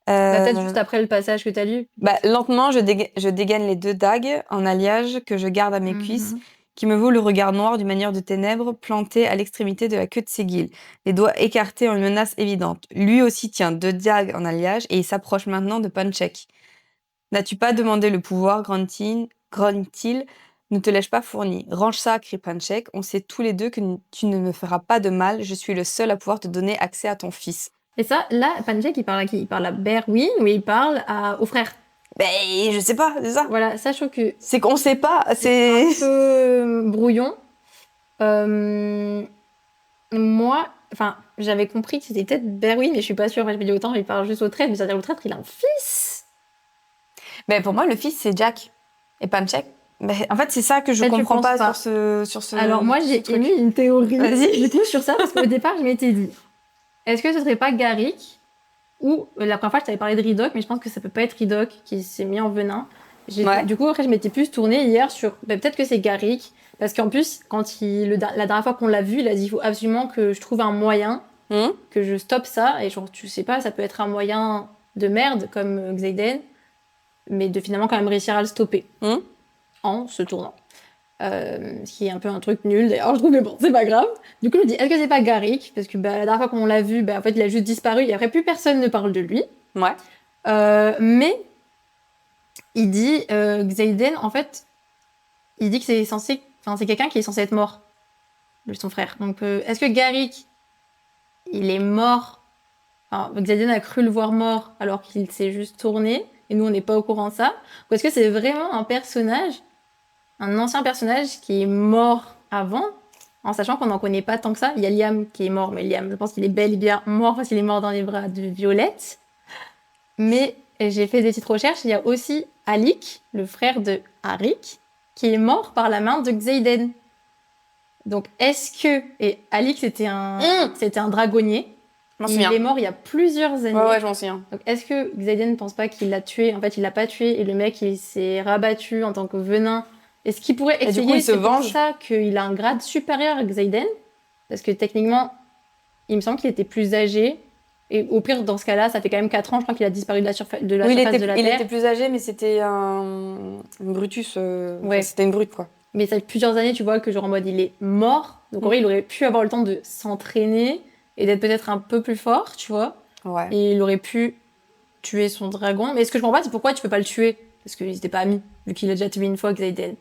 Peut-être juste après le passage que t'as lu. Lentement, je dégaine les 2 dagues en alliage que je garde à mes cuisses, qui me vaut le regard noir d'une manière de ténèbres planté à l'extrémité de la queue de Seguil, les doigts écartés en une menace évidente. Lui aussi tient 2 dagues en alliage et il s'approche maintenant de Panchek. N'as-tu pas demandé le pouvoir, grogne-t-il, ne te l'ai-je pas fourni? Range ça, crie Panchek, on sait tous les deux que tu ne me feras pas de mal, je suis le seul à pouvoir te donner accès à ton fils. Et ça, là, Panchek, il parle à qui? Il parle à Berwin ou il parle au frère? Je sais pas, c'est ça. Voilà, ça, je trouve que... C'est qu'on sait pas, c'est... un peu brouillon. Moi, j'avais compris que c'était peut-être Berwin, mais je suis pas sûre. Moi, je me dis autant, il parle juste au traître, mais ça veut dire le traître, il a un fils. Pour moi, le fils, c'est Jack. Et Panchek. En fait, c'est ça que je comprends pas. Sur ce. Alors, moi, j'ai émis une théorie. Du coup, sur ça, parce qu'au départ, je m'étais dit, est-ce que ce serait pas Garrick ou la première fois, je t'avais parlé de Ridoc, mais je pense que ça peut pas être Ridoc qui s'est mis en venin. Du coup, après, je m'étais plus tournée hier sur peut-être que c'est Garrick, parce qu'en plus, la dernière fois qu'on l'a vu, il a dit il faut absolument que je trouve un moyen, que je stoppe ça, et genre, tu sais pas, ça peut être un moyen de merde comme Xaden, mais de finalement quand même réussir à le stopper en se tournant. Ce qui est un peu un truc nul d'ailleurs, je trouve, mais bon, c'est pas grave. Du coup, je me dis, est-ce que c'est pas Garrick? Parce que la dernière fois qu'on l'a vu, en fait, il a juste disparu et après, plus personne ne parle de lui. Ouais. Mais il dit, Xaden, en fait, il dit que c'est quelqu'un qui est censé être mort, son frère. Donc, est-ce que Garrick, il est mort? Xaden a cru le voir mort alors qu'il s'est juste tourné et nous, on n'est pas au courant de ça? Ou est-ce que c'est vraiment un ancien personnage qui est mort avant, en sachant qu'on n'en connaît pas tant que ça? Il y a Liam qui est mort, mais Liam, je pense qu'il est bel et bien mort parce qu'il est mort dans les bras de Violette. Mais j'ai fait des petites recherches, il y a aussi Alec, le frère de Arik, qui est mort par la main de Xaden. Donc est-ce que... Et Alec, c'était un dragonnier. Il est mort il y a plusieurs années. Ouais, je m'en souviens. Donc est-ce que Xaden ne pense pas qu'il l'a tué? En fait, il l'a pas tué et le mec, il s'est rabattu en tant que venin. Est-ce qu'il pourrait essayer? Du coup, il se venge. C'est pour ça qu'il a un grade supérieur à Xaden, parce que techniquement, il me semble qu'il était plus âgé. Et au pire, dans ce cas-là, ça fait quand même 4 ans, je crois qu'il a disparu de la surface de la Terre. Il était plus âgé, mais c'était un Brutus. Ouais. C'était une brute, quoi. Mais ça fait plusieurs années, tu vois, que genre en mode, il est mort. Donc en vrai, il aurait pu avoir le temps de s'entraîner et d'être peut-être un peu plus fort, tu vois. Ouais. Et il aurait pu tuer son dragon. Mais ce que je comprends pas, c'est pourquoi tu peux pas le tuer. Parce qu'ils étaient pas amis, vu qu'il a déjà tué une fois Xaden.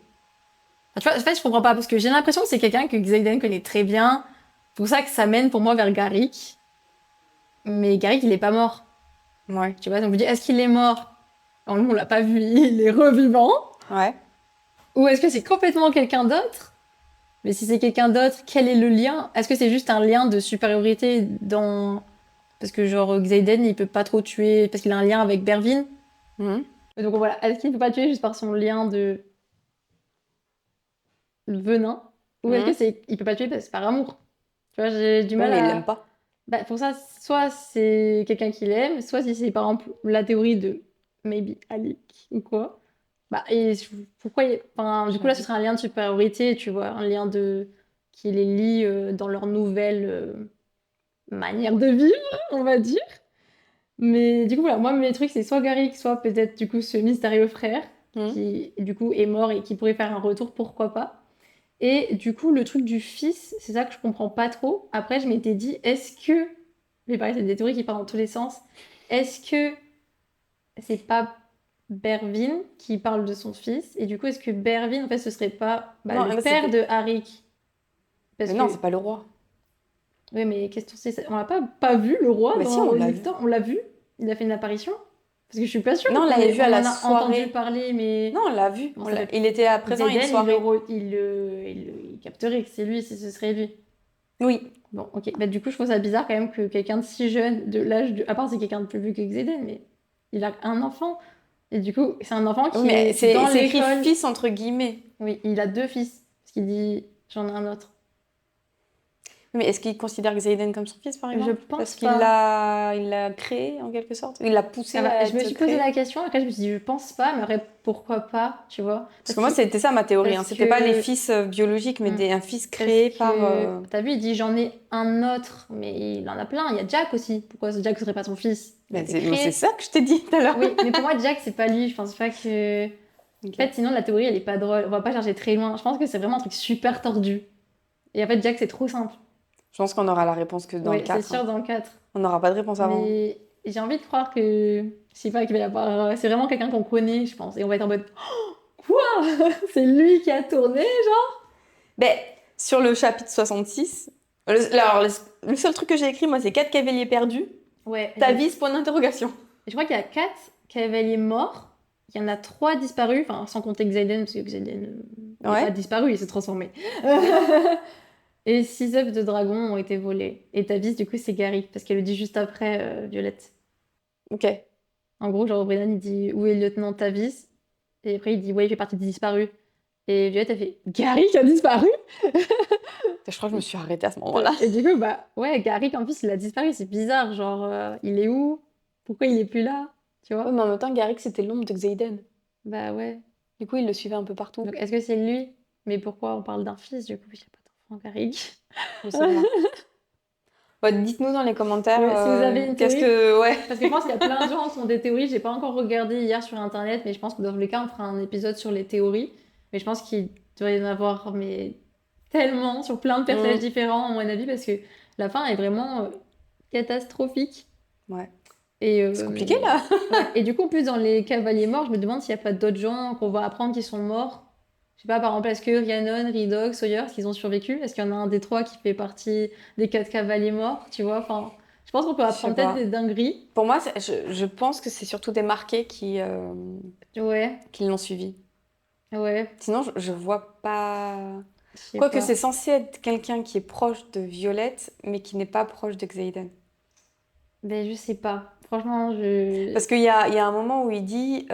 Tu vois, en fait, je comprends pas, parce que j'ai l'impression que c'est quelqu'un que Xaden connaît très bien. C'est pour ça que ça mène pour moi vers Garrick. Mais Garrick, il est pas mort. Ouais. Tu vois, donc je me dis, est-ce qu'il est mort? Alors, nous, on l'a pas vu, il est revivant. Ouais. Ou est-ce que c'est complètement quelqu'un d'autre? Mais si c'est quelqu'un d'autre, quel est le lien? Est-ce que c'est juste un lien de supériorité dans... Parce que genre, Xaden, il peut pas trop tuer, parce qu'il a un lien avec Berwin. Donc voilà, est-ce qu'il peut pas tuer juste par son lien de... venin? Ou est-ce que c'est... il peut pas tuer parce que c'est par amour? Tu vois, j'ai du mal mais à... il l'aime pas. Pour ça, soit c'est quelqu'un qui l'aime, soit si c'est par exemple la théorie de maybe Alec ou quoi. Et pourquoi du coup là ce serait un lien de supériorité, tu vois, un lien qui les lie dans leur nouvelle manière de vivre, on va dire. Mais du coup voilà, moi mes trucs c'est soit Garrick, soit peut-être du coup ce mystérieux frère qui du coup est mort et qui pourrait faire un retour, pourquoi pas. Et du coup, le truc du fils, c'est ça que je comprends pas trop. Après, je m'étais dit, est-ce que... Mais pareil, c'est des théories qui partent dans tous les sens. Est-ce que c'est pas Berwin qui parle de son fils? Et du coup, est-ce que Berwin, en fait, ce serait pas le père de Arik? Non, c'est pas le roi. Oui, mais qu'est-ce que c'est? On l'a pas vu, le roi, mais dans si, on l'a vu. Il a fait une apparition. Parce que je suis pas sûre. Non, on l'avait vu à la soirée. On a entendu parler, mais... Non, on l'a vu. Il était à présent à une soirée. Il capterait que c'est lui, si ce serait lui. Oui. Bon, ok. Du coup, je trouve ça bizarre quand même que quelqu'un de si jeune, de l'âge de... À part c'est quelqu'un de plus vieux que Xaden, mais il a un enfant. Et du coup, c'est un enfant qui est dans l'école. C'est écrit fils entre guillemets. Oui, il a 2 fils. Parce qu'il dit, j'en ai un autre. Mais est-ce qu'il considère Xaden comme son fils, par exemple? Je pense Parce qu'il pas. il l'a créé, en quelque sorte. Il l'a poussé Ah bah, à je me être suis posé créé. la question, après je me suis dit, je pense pas, mais après, pourquoi pas, tu vois? Parce que moi, c'était ça ma théorie. Hein. parce C'était pas les que... fils biologiques, mais Hmm. un fils Parce créé par... que, t'as vu, il dit j'en ai un autre, mais il en a plein. Il y a Jack aussi. Pourquoi Jack serait pas son fils? Il a été c'est créé. ça que je t'ai dit tout à l'heure. Oui, mais pour moi, Jack, c'est pas lui. Je pense pas que. Ok. En fait, sinon, la théorie, elle est pas drôle. On va pas chercher très loin. Je pense que c'est vraiment un truc super tordu. Et en fait, Jack, c'est trop simple. Je pense qu'on aura la réponse que dans le Oui, 4. c'est sûr, dans le 4. On n'aura pas de réponse avant. Mais j'ai envie de croire que. Je sais pas, qu'il va y avoir. C'est vraiment quelqu'un qu'on connaît, je pense. Et on va être en mode. Oh, quoi? C'est lui qui a tourné, genre? Ben, sur le chapitre 66, alors, le seul truc que j'ai écrit, moi, c'est 4 cavaliers perdus. Ouais. Tavis, point d'interrogation. Je crois qu'il y a 4 cavaliers morts. Il y en a 3 disparus, enfin sans compter Xaden, parce que Xaden n'est Ouais. pas disparu, il s'est transformé. Et 6 œufs de dragon ont été volés. Et Tavis, du coup, c'est Gary, parce qu'elle le dit juste après Violette. Ok. En gros, genre, Brennan, il dit où est le lieutenant Tavis? Et après, il dit ouais, il fait partie des disparus. Et Violette, elle fait Gary qui a disparu? Je crois que je me suis arrêtée à ce moment-là. Et du coup, bah ouais, Gary, en plus, il a disparu, c'est bizarre. Genre, il est où? Pourquoi il est plus là? Tu vois? Ouais, mais en même temps, Garrick, c'était l'ombre de Xaden. Bah ouais. Du coup, il le suivait un peu partout. Donc, est-ce que c'est lui? Mais pourquoi on parle d'un fils, du coup? Il n'y a pas d'enfant, Garrick. Je sais pas. Ouais, dites-nous dans les commentaires. Ouais, si vous avez une qu'est-ce théorie. que. Ouais. Parce que je pense qu'il y a plein de gens qui ont des théories. J'ai pas encore regardé hier sur Internet, mais je pense que dans tous les cas, on fera un épisode sur les théories. Mais je pense qu'il doit y en avoir mais tellement sur plein de personnages différents, à mon avis, parce que la fin est vraiment catastrophique. Ouais. Et, C'est compliqué, là. ouais. Et du coup, en plus, dans les cavaliers morts, je me demande s'il n'y a pas d'autres gens qu'on va apprendre qui sont morts. Je sais pas, par exemple, est-ce que Rhiannon, Redog, Sawyer, est-ce qu'ils ont survécu? Est-ce qu'il y en a un des 3 qui fait partie des 4 cavaliers morts, tu vois? Enfin, je pense qu'on peut apprendre peut-être des dingueries. Pour moi, je pense que c'est surtout des marqués qui Ouais, l'ont suivi. ouais, Sinon, je vois pas. je sais Quoique pas. c'est censé être quelqu'un qui est proche de Violette, mais qui n'est pas proche de Xaden. Ben, je sais pas. Franchement, je... Parce qu'il y a un moment où il dit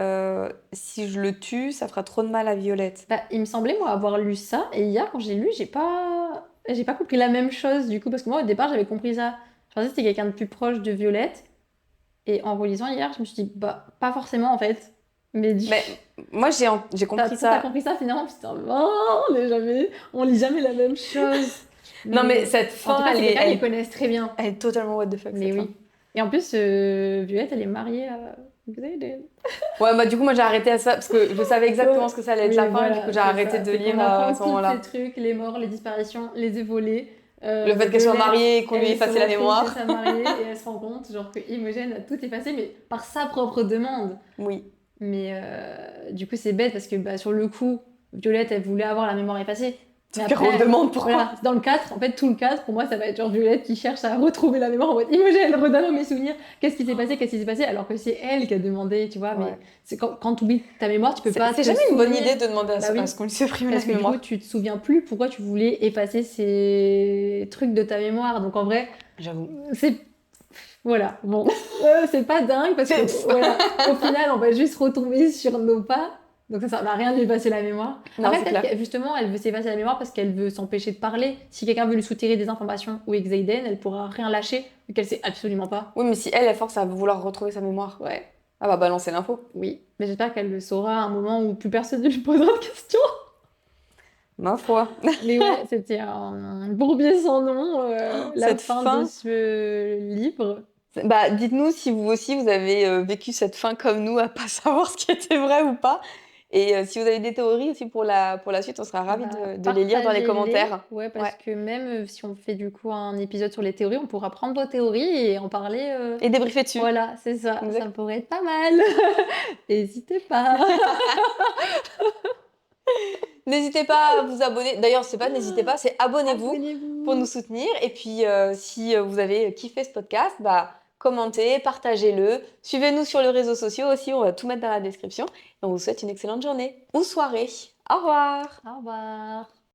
si je le tue, ça fera trop de mal à Violette. Bah, il me semblait, moi, avoir lu ça. Et hier, quand j'ai lu, j'ai pas compris la même chose, du coup. Parce que moi, au départ, j'avais compris ça. Je pensais que c'était quelqu'un de plus proche de Violette. Et en relisant hier, je me suis dit, bah, pas forcément, en fait. Mais moi, j'ai compris ça. T'as compris ça, finalement? Putain, oh, on lit jamais la même chose. Non, mais cette En tout fin, cas, c'est quelqu'un elle qu'ils connaissent très bien. est totalement what the fuck. Mais cette oui. fin. Et en plus, Violette, elle est mariée à Xaden. Ouais, bah du coup, moi j'ai arrêté à ça parce que je savais exactement ce que ça allait être Oui, la fin. voilà, Du coup, j'ai c'est arrêté ça. de C'est lire qu'on à apprend ce moment-là. tous ces trucs, les morts, les disparitions, les volés. Le fait qu'elle soit Violette, mariée et qu'on lui elle efface se la retrouve mémoire. chez sa mariée et elle se rend compte genre que Imogen a tout effacé, mais par sa propre demande. Oui. Mais du coup, c'est bête parce que bah, sur le coup, Violette, elle voulait avoir la mémoire effacée. Mais Sauf qu'on demande pourquoi. Voilà, dans le 4, en fait, tout le 4, pour moi, ça va être genre Violette qui cherche à retrouver la mémoire en mode Imogen, redonne-moi mes souvenirs, qu'est-ce qui s'est passé, alors que c'est elle qui a demandé, tu vois. Ouais. Mais c'est quand tu oublies ta mémoire, tu peux pas. C'est te jamais une bonne souvenir. idée de demander à, Bah oui. à ce qu'on lui supprime la Parce que mémoire. du coup, tu te souviens plus pourquoi tu voulais effacer ces trucs de ta mémoire. Donc en vrai, J'avoue. c'est. Voilà, bon. C'est pas dingue parce que voilà, au final, on va juste retomber sur nos pas. Donc ça sert à rien de lui passer la mémoire. Non, Après, c'est peut-être clair. que justement, elle veut s'effacer la mémoire parce qu'elle veut s'empêcher de parler. Si quelqu'un veut lui soutirer des informations ou Xaden, elle pourra rien lâcher vu qu'elle sait absolument pas. Oui, mais si elle force à vouloir retrouver sa mémoire, Ouais, elle va balancer l'info. oui. Mais j'espère qu'elle le saura à un moment où plus personne ne lui posera de questions. Ma foi. Mais ouais, c'était un bourbier sans nom, la Cette fin de ce livre. Bah, dites-nous si vous aussi vous avez vécu cette fin comme nous, à pas savoir ce qui était vrai ou pas. Et si vous avez des théories aussi pour la suite, on sera ravis de les lire dans les Partagez-les. commentaires. Ouais, parce que même si on fait du coup un épisode sur les théories, on pourra prendre vos théories et en parler. Et débriefer dessus. Voilà, c'est ça. Exact. Ça pourrait être pas mal. N'hésitez pas. N'hésitez pas à vous abonner. D'ailleurs, c'est pas n'hésitez pas, c'est abonnez-vous Abonnez-vous. pour nous soutenir. Et puis, si vous avez kiffé ce podcast, bah, commentez, partagez-le. Suivez-nous sur les réseaux sociaux aussi, on va tout mettre dans la description. Et on vous souhaite une excellente journée ou soirée. Au revoir. Au revoir.